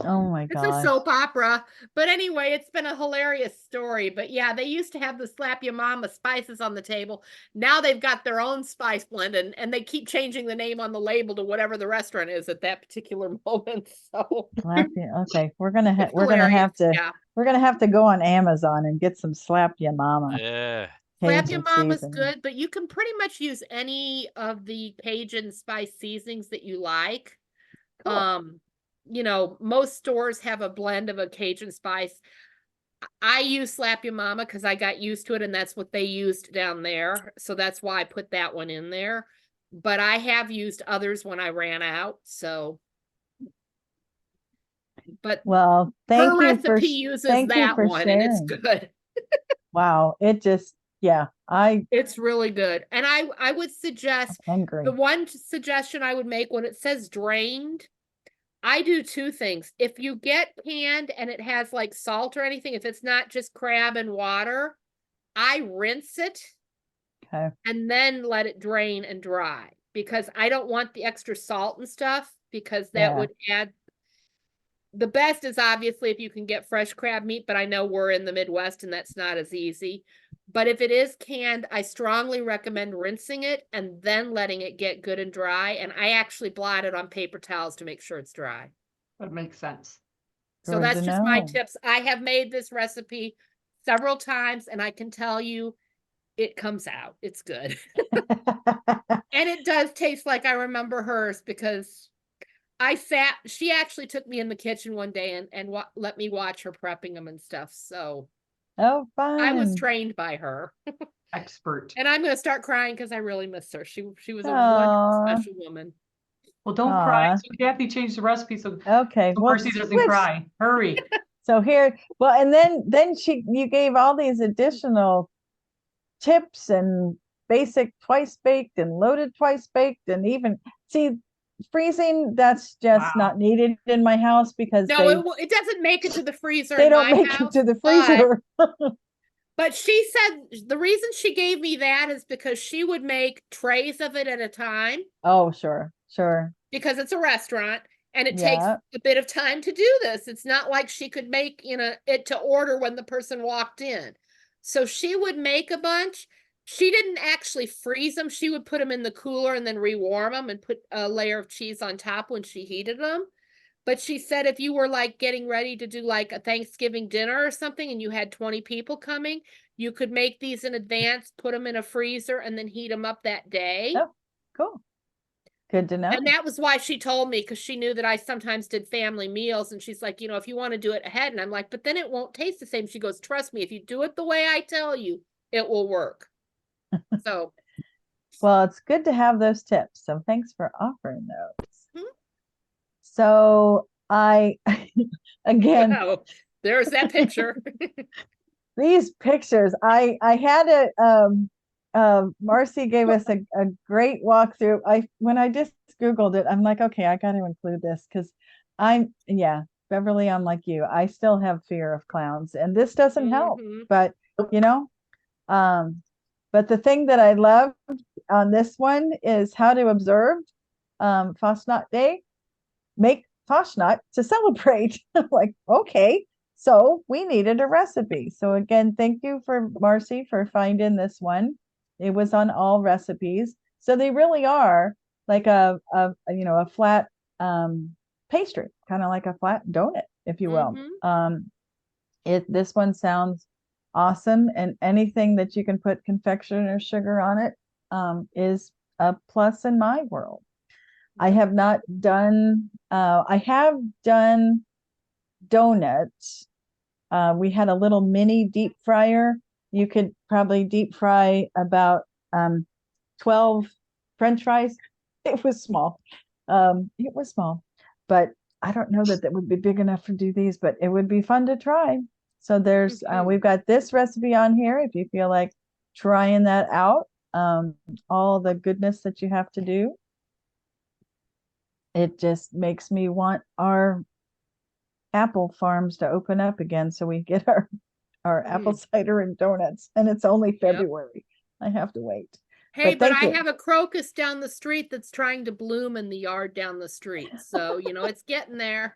Oh my It's a gosh. soap opera. But anyway, it's been a hilarious story. But yeah, they used to have the slap your mama spices on the table. Now they've got their own spice blend, and they keep changing the name on the label to whatever the restaurant is at that particular moment. So Slap you. Okay, we're gonna it's we're gonna have hilarious. to Yeah. we're gonna have to go on Amazon and get some slap ya mama Yeah. Slap your Cajun mama's seasoning. good, but you can pretty much use any of the Cajun spice seasonings that you like. Cool. You know, most stores have a blend of a Cajun spice. I use Slap Your Mama because I got used to it, and that's what they used down there. So that's why I put that one in there. But I have used others when I ran out. So, but Well, her thank you recipe uses that for one, and it's sharing. good. Wow, it just It's really good. And I would suggest hungry. the one suggestion I would make when it says drained, I do 2 things. If you get canned and it has like salt or anything, if it's not just crab and water, I rinse it Okay. and then let it drain and dry because I don't want the extra salt and stuff because that Yeah. would add. The best is obviously if you can get fresh crab meat, but I know we're in the Midwest and that's not as easy. But if it is canned, I strongly recommend rinsing it and then letting it get good and dry. And I actually blot it on paper towels to make sure it's dry. That makes sense. So Good that's to just my know. tips. I have made this recipe several times and I can tell you it comes out. It's good. And it does taste like I remember hers because she actually took me in the kitchen one day and let me watch her prepping them and stuff. So Oh, I was fun. trained by her. Expert. And I'm going to start crying because I really miss her. She was a Aw. wonderful, special woman. Well, don't cry. Aw. So Kathy changed the recipe so Okay, well, Marci doesn't switch. cry. Hurry. So here, well, and then you gave all these additional tips and basic twice baked and loaded twice baked and even see freezing. That's just Wow. not needed in my house because No, it doesn't make it to the freezer they in don't my make house, it to the but freezer. But she said the reason she gave me that is because she would make trays of it at a time Oh, sure, because it's a restaurant and it takes yeah. a bit of time to do this. It's not like she could make, it to order when the person walked in. So she would make a bunch. She didn't actually freeze them. She would put them in the cooler and then rewarm them and put a layer of cheese on top when she heated them. But she said if you were like getting ready to do like a Thanksgiving dinner or something and you had 20 people coming, you could make these in advance, put them in a freezer, and then heat them up that day. Oh, cool. Good to know. And that was why she told me, because she knew that I sometimes did family meals. And she's like, if you want to do it ahead. And I'm like, but then it won't taste the same. She goes, trust me, if you do it the way I tell you, it will work. So. Well, it's good to have those tips. So thanks for offering those. Hmm? So again, Wow, there's that picture. these pictures, I had Marci gave us a great walkthrough. When I just Googled it, I'm like, okay, I got to include this because Beverly, I'm like you. I still have fear of clowns and this doesn't help, but But the thing that I love on this one is how to observe Fastnacht Day, make Fastnacht to celebrate. I'm like, okay, so we needed a recipe. So again, thank you for Marci for finding this one. It was on all recipes. So they really are like a flat pastry, kind of like a flat donut, if you will. This one sounds awesome, and anything that you can put confectioner sugar on it is a plus in my world. I have not done I have done donuts. We had a little mini deep fryer. You could probably deep fry about 12 French fries. It was small. But I don't know that would be big enough to do these, but it would be fun to try. So there's we've got this recipe on here if you feel like trying that out. All the goodness that you have to do. It just makes me want our apple farms to open up again so we get our apple cider and donuts. And it's only February. I have to wait. Hey, but I you. have a crocus down the street that's trying to bloom in the yard down the street. So, it's getting there.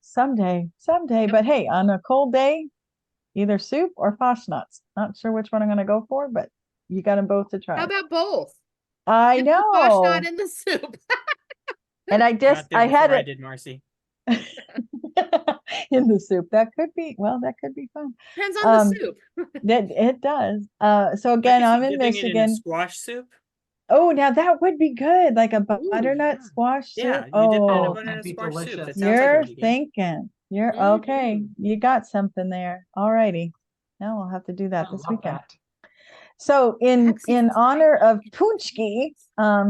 Someday. Yep. But hey, on a cold day, either soup or Fastnachts. Not sure which one I'm going to go for, but you got them both to try. How about both? I Dip the know. Fastnacht in the soup. And I had it. I did, Marci. In the soup. That could be fun. Depends on the soup. It does. So I again, could see I'm in dipping it in a Michigan. squash soup. Oh, now that would be good, like a butternut squash soup. Yeah, you dip it in a Oh, butternut that'd be squash soup. delicious. That sounds like you're a vegan. thinking. You're okay. You got something there. All righty. Now we'll have to do that I this love weekend. that. So in Excellent. honor of punchki,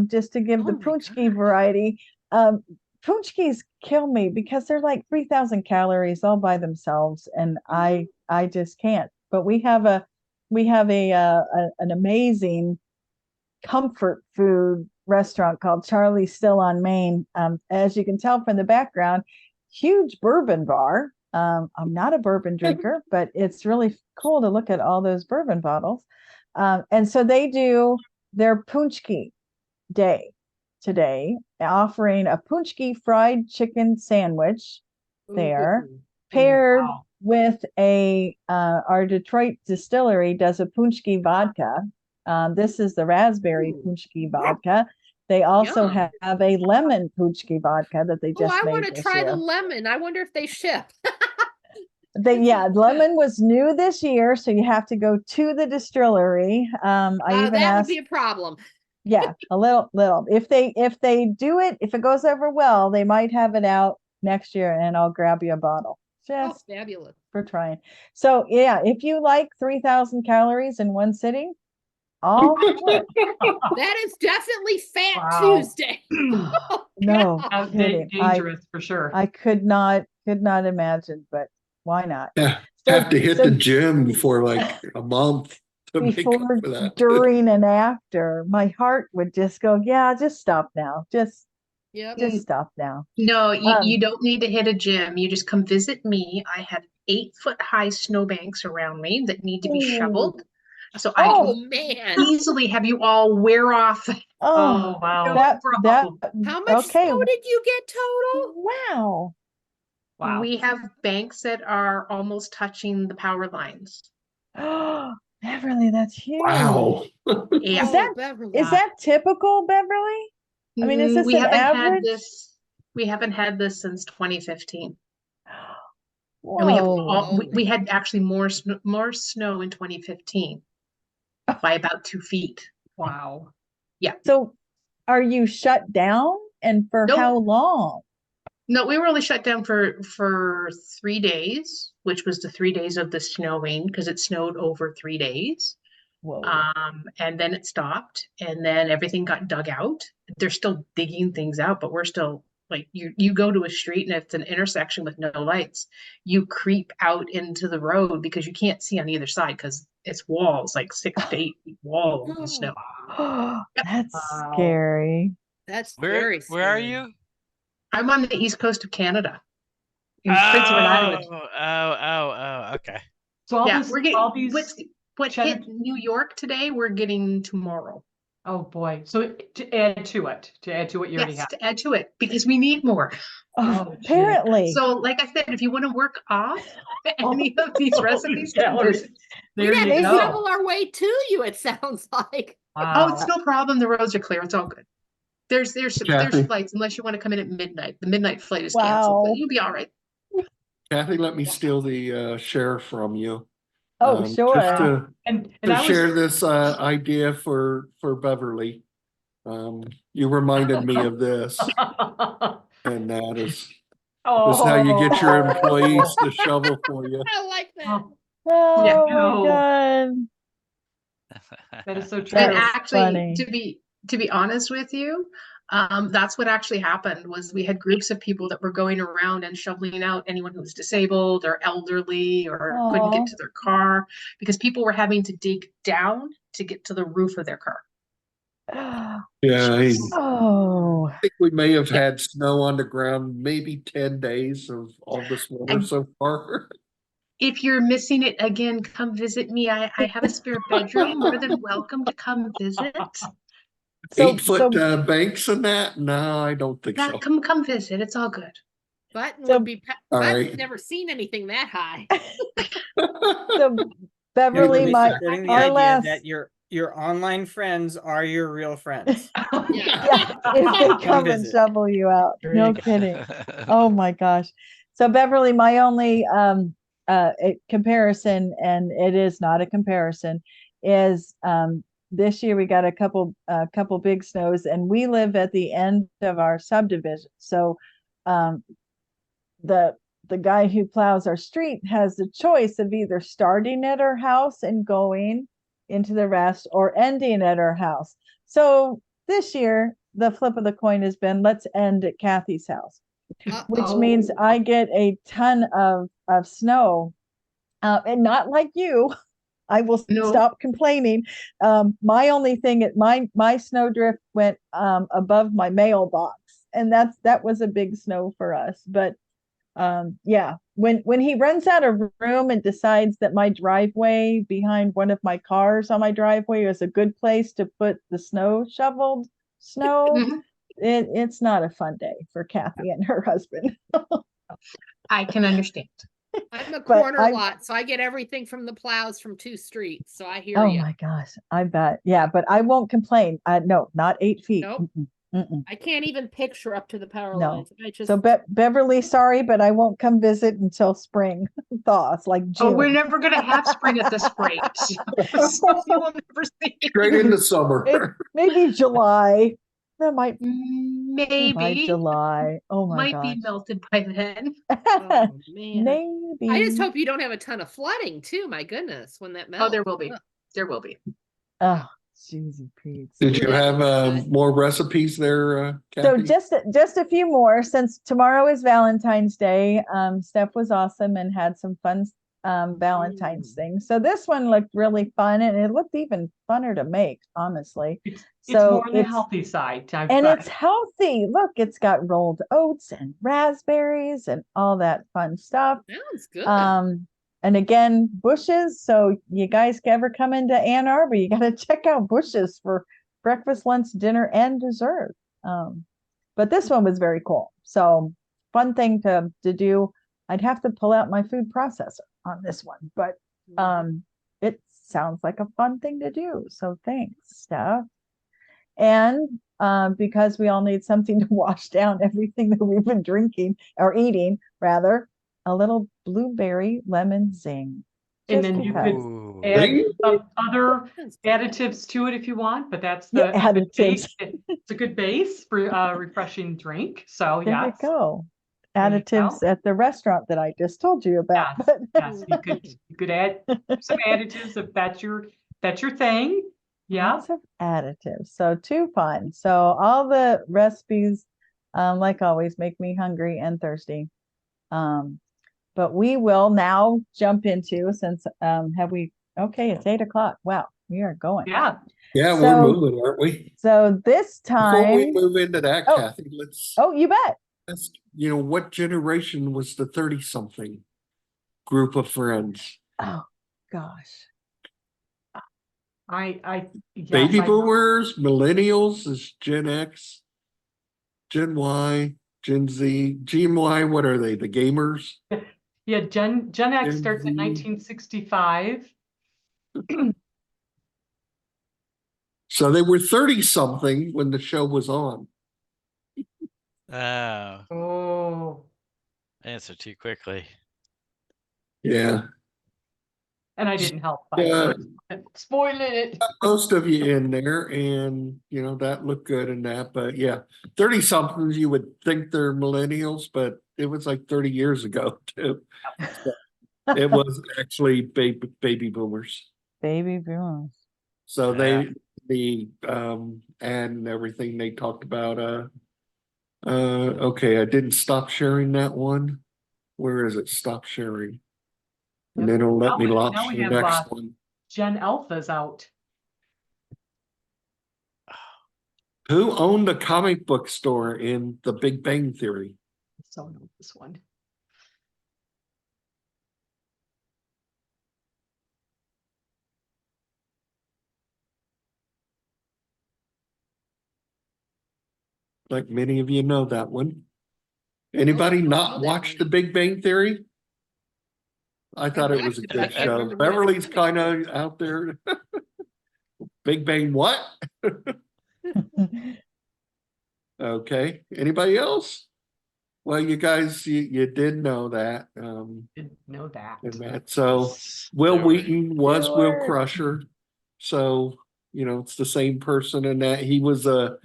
just to give Oh the my punchki God. variety, punchkis kill me because they're like 3,000 calories all by themselves, and I just can't. But we have an amazing comfort food restaurant called Charlie's Still on Main. As you can tell from the background, huge bourbon bar. I'm not a bourbon drinker, but it's really cool to look at all those bourbon bottles. And so they do their punchki day today, offering a punchki fried chicken sandwich there, paired with our Detroit distillery does a punchki vodka. This is the raspberry punchki vodka. They also have a lemon punchki vodka that they just I made want to this try year. the lemon. I wonder if they ship. Lemon was new this year, so you have to go to the distillery. I even that asked, would be a problem. yeah, a little. If they do it, if it goes over well, they might have it out next year, and I'll grab you a bottle. Just fabulous for trying. So yeah, if you like 3,000 calories in one sitting, all for it. That is definitely Fat Wow. Tuesday. No, dangerous for sure. I could not imagine, but why not? Yeah, have to hit the gym for like a month to make up Before, for that. during, and after, my heart would just go, yeah, just stop now. Just stop now. No, you don't need to hit a gym. You just come visit me. I have 8-foot-high snowbanks around me that need to be shoveled. So I can easily have you all wear off. Oh, wow. How much snow did you get total? Wow. Wow. We have banks that are almost touching the power lines. Oh, Beverly, that's huge. Wow. Yeah. Is that typical, Beverly? I mean, is this an average? We haven't had this since 2015. Whoa. And we had actually more snow in 2015 by about 2 feet. Wow. Yeah. So are you shut down, and for how long? No, we were only shut down for 3 days, which was the 3 days of the snowing, because it snowed over 3 days. Whoa. And then it stopped, and then everything got dug out. They're still digging things out, but we're still like, you go to a street and it's an intersection with no lights. You creep out into the road because you can't see on either side because it's walls, like 6 to 8 feet wall of snow. That's scary. That's Where are you? I'm on the east coast of Canada. In Prince Edward Island. Oh, okay. So all these What cheddar. hit New York today, we're getting tomorrow. Oh, boy. So to add to what you already Yes, have. to add to it, because we need more. Oh, gee. Apparently. So like I said, if you want to work off any of these recipes, Valerie. visit. There We'd have you to go. shovel our way to you, it sounds like. Oh, Wow. it's no problem. The roads are clear. It's all good. There's Kathy. flights, unless you want to come in at midnight. The midnight flight is canceled, but Wow. you'll be all right. Kathy, let me steal the share from you. Oh, Just sure. to And to I share was this idea for Beverly. You reminded me of this, and that is how you get your employees to shovel for you. I like that. Oh Yeah. my No. God. That is so true. And That's actually, funny. to be honest with you, that's what actually happened. Was we had groups of people that were going around and shoveling out anyone who was disabled or elderly or couldn't Aw. get to their car, because people were having to dig down to get to the roof of their car. Yeah, I Oh, think we may have Yeah. had snow on the ground, maybe 10 days of all this winter And- so far. If you're missing it again, come visit me. I have a spare bedroom. More than welcome to come visit. so 8-foot banks and that? No, I don't think Yeah, so. come visit. It's all good. Button So- would be. All Button's right. never seen anything that high. so Beverly, Everybody's my supporting the our idea last that your online friends are your real friends. yeah, if they come and visit. shovel you out. There No you go. kidding. Oh my gosh. So Beverly, my only comparison, and it is not a comparison, is this year we got a couple big snows, and we live at the end of our subdivision. So the guy who plows our street has the choice of either starting at our house and going into the rest, or ending at our house. So this year, the flip of the coin has been, let's end at Cathy's house, which means I get a ton of snow. And not like you, I will No. stop complaining. My only thing, my snowdrift went above my mailbox, and that was a big snow for us. But yeah, when he runs out of room and decides that my driveway behind one of my cars on my driveway is a good place to put the shoveled snow, Mhm. it's not a fun day for Cathy and her husband. I can understand. I'm a But corner lot, so I get everything from the plows from 2 streets. So I hear Oh you. my gosh, I bet. Yeah, but I won't complain. No, not 8 feet. Nope. Mm-mm, mm-mm. I can't even picture up to the power No. lines. I just So Beverly, sorry, but I won't come visit until spring thaws, like Oh, we're June. never gonna have spring at this rate. So you will never see. Straight into summer. Maybe July. That might by Maybe. July. Oh my Might gosh. be melted by then. oh, man. Maybe. I just hope you don't have a ton of flooding too. My goodness, when that melts. Oh, there will be. Ugh. There will be. Oh, cheesy Pete. Did you have Yeah. more recipes there, So Kathy? just a few more, since tomorrow is Valentine's Day. Steph was awesome and had some fun Valentine's things. So this one looked really fun, and it looked even funner to make, honestly. It's So more on the healthy side. and it's healthy. Look, it's got rolled oats and raspberries and all that fun stuff. Sounds good. And again, Bush's. So you guys ever come into Ann Arbor, you got to check out Bush's for breakfast, lunch, dinner, and dessert. But this one was very cool. So fun thing to do. I'd have to pull out my food processor on this one, but it sounds like a fun thing to do. So thanks, Steph. And because we all need something to wash down everything that we've been drinking or eating, rather, a little blueberry lemon zing. And Just then you because. could add some other additives to it if you want, but that's the Yeah, additives. It's a good base for a refreshing drink. So There you yes. go. There you Additives go. at the restaurant that I just told you about. Yes, yes, you could add some additives if that's your thing. Yeah. Lots of additives. So too fun. So all the recipes, like always, make me hungry and thirsty. But we will now jump into, since okay, it's 8:00. Wow, we are going. Yeah. Yeah, So- we're moving, aren't we? So this Before we time, move into that, Oh. Kathy, let's you bet. ask, what generation was the 30-something group of friends? Oh gosh. yes, Baby I- boomers, millennials is Gen X, Gen Y, Gen Z, Gen Y, what are they? The gamers? Yeah, Gen X Gen starts in Z. 1965. So they were 30 something when the show was on. Oh, Oh, answer too quickly. Yeah. and I didn't help by Yeah. spoiling it. Most of you in there, and that looked good in that. But yeah, 30 somethings you would think they're millennials, but it was like 30 years ago too. So it was actually baby boomers. Baby boomers. So Yeah. the ad and everything they talked about. Okay, I didn't stop sharing that one. Where is it? Stop sharing. And Yep. they don't let me Now launch we the have, next one. Gen Alpha's out. Who owned a comic book store in The Big Bang Theory? So know this one. Like many of you know that one. Anybody not watch The Big Bang Theory? I thought it was a good show. Beverly's kind of out there. Big Bang what? Okay. Anybody else? Well, you guys, you did know that. Didn't know that. And that. So Yes, Will there were- Wheaton was Will Stewart. Crusher. So, it's the same person in that. He was a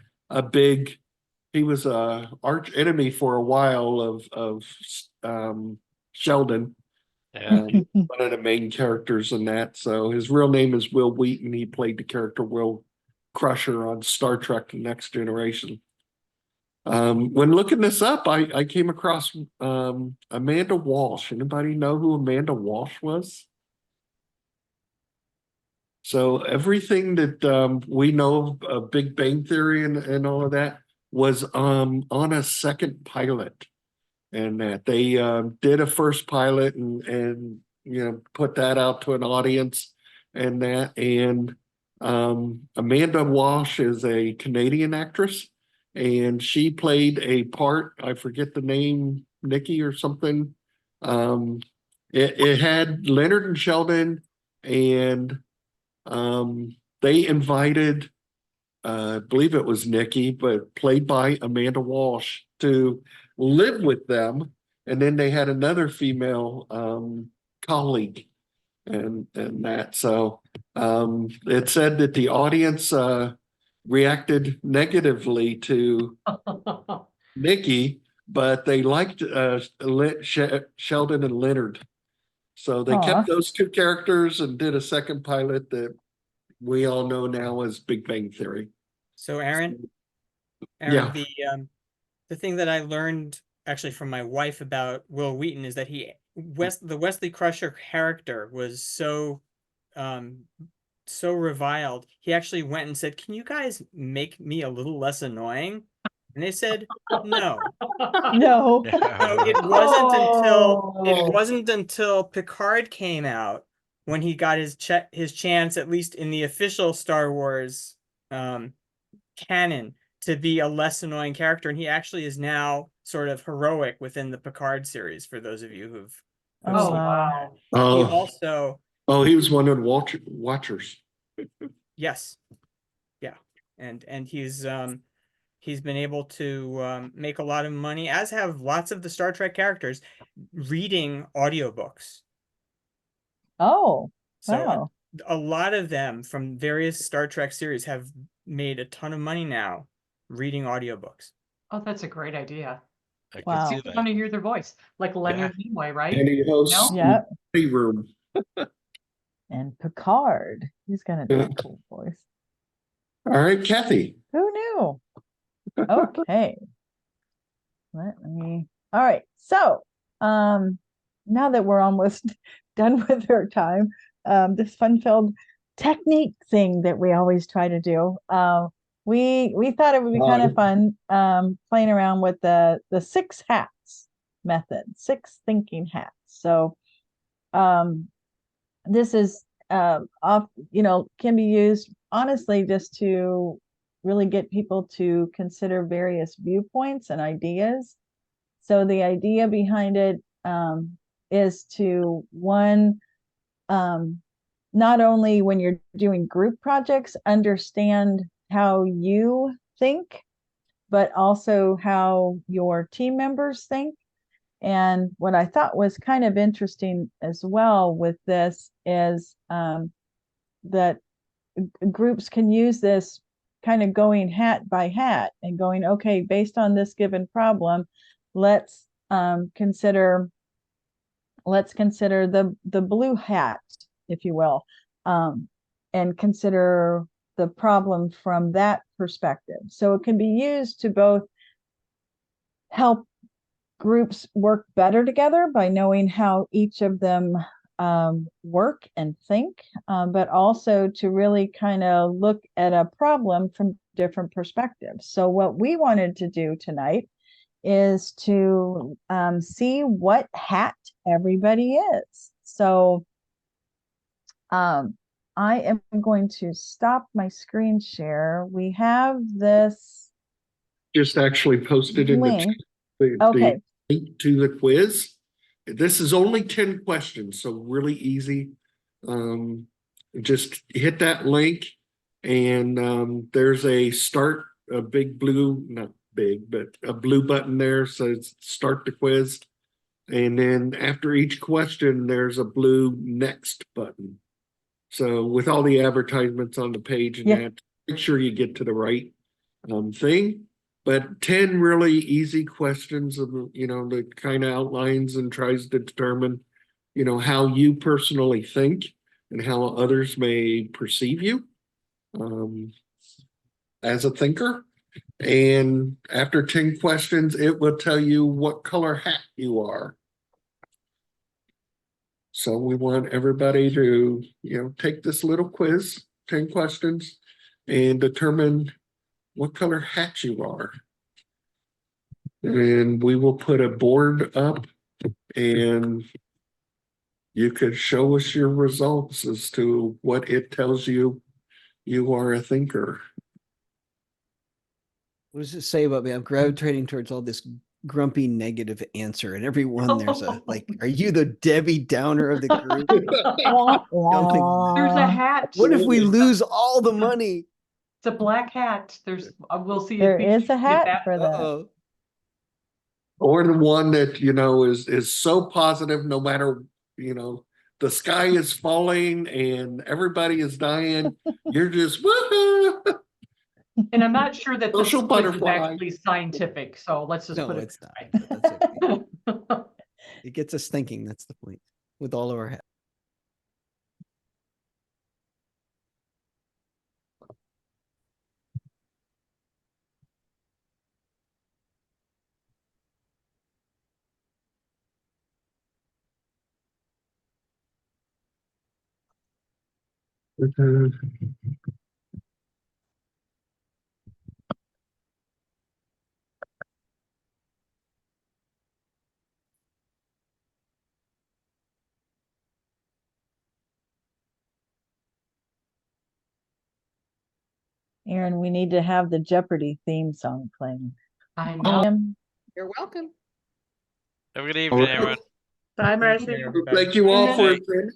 arch enemy for a while of Sheldon. Yeah. One of the main characters in that. So his real name is Will Wheaton. He played the character Will Crusher on Star Trek: The Next Generation. When looking this up, I came across Amanda Walsh. Anybody know who Amanda Walsh was? So everything that we know of Big Bang Theory and all of that was on a second pilot. And that they did a first pilot and put that out to an audience and that. And Amanda Walsh is a Canadian actress, and she played a part. I forget the name, Nikki or something. It had Leonard and Sheldon, and they invited. I believe it was Nikki, but played by Amanda Walsh, to live with them. And then they had another female colleague and that. So it said that the audience reacted negatively to Nikki, but they liked Sheldon and Leonard. So they Aw. kept those two characters and did a second pilot that we all know now as Big Bang Theory. So Aaron, Yeah. the thing that I learned actually from my wife about Will Wheaton is that the Wesley Crusher character was so reviled. He actually went and said, "Can you guys make me a little less annoying?" And they said, "No." No. No, it Oh. wasn't until Picard came out when he got his chance, at least in the official Star Wars canon, to be a less annoying character, and he actually is now sort of heroic within the Picard series. For those of you who've Oh, seen wow. that. He Oh, also he was one of the watchers. yes, yeah, and he's been able to make a lot of money, as have lots of the Star Trek characters, reading audiobooks. Oh, So wow. a lot of them from various Star Trek series have made a ton of money now reading audiobooks. Oh, that's a great idea. I could Wow. see It's that. fun to hear their voice, like Leonard Nimoy, right? And he hosts Yeah. the room. And Picard. He's gonna do Yeah. a cool voice. All right, Cathy. Who knew? Okay. All right. So, now that we're almost done with our time, this fun-filled technique thing that we always try to do, we thought it would be kind of fun, playing around with the 6 hats method, 6 thinking hats. So, this is off, can be used honestly just to really get people to consider various viewpoints and ideas. So the idea behind it is to not only when you're doing group projects, understand how you think, but also how your team members think. And what I thought was kind of interesting as well with this is that groups can use this kind of going hat by hat and going, okay, based on this given problem, let's consider the blue hat, if you will, and consider the problem from that perspective. So it can be used to both help groups work better together by knowing how each of them work and think, but also to really kind of look at a problem from different perspectives. So what we wanted to do tonight is to see what hat everybody is. So I am going to stop my screen share. We have this Just actually posted in link. the Okay. link to the quiz. This is only 10 questions, so really easy. Just hit that link and there's a big blue, not big, but a blue button there says start the quiz. And then after each question, there's a blue next button. So with all the advertisements on the page and that, make sure you get to the right thing. But 10 really easy questions that kind of outlines and tries to determine, how you personally think and how others may perceive you as a thinker. And after 10 questions, it will tell you what color hat you are. So we want everybody to, take this little quiz, 10 questions, and determine what color hat you are. And we will put a board up and you could show us your results as to what it tells you you are a thinker. What does it say about me? I'm gravitating towards all this grumpy negative answer, and everyone there's a are you the Debbie Downer of the group? There's a hat. What if we lose all the money? It's a black hat. We'll see. There if we is can a get hat that. for that. Or the one that, is so positive no matter, the sky is falling and everybody is dying. You're just, woohoo! And I'm not sure that this Social quiz is butterfly. actually scientific. So let's just No, put it. it's not. But that's okay. It gets us thinking. That's the point. With all of our hats. Aaron, we need to have the Jeopardy theme song playing. I know. You're welcome. Have a good evening, right. everyone. Bye, Thank Marci. you, everybody. Thank you all And for then- attending.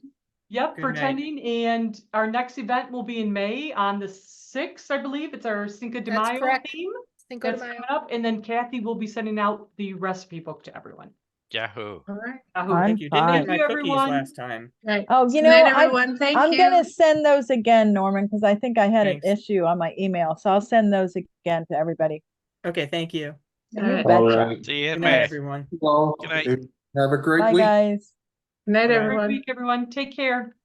Yep, Good for night. attending. And our next event will be in May on the 6th, I believe. It's our Cinco de That's Mayo correct. theme. Cinco de That's Mayo. coming up. And then Cathy will be sending out the recipe book to everyone. Yahoo. All right. Yahoo. I'm Thank you. Didn't fine. get my you, cookies everyone. last time. Right. Oh, Good night, everyone. I'm gonna send those again, Norman, because I think I had Thanks. an issue on my email. So I'll send those again to everybody. Okay, thank you. All You right. betcha. All right. See you in Good night, May. everyone. Well, Good night. have a great Bye, week. guys. Good night, Bye-bye. Great everyone. week, everyone. Take care.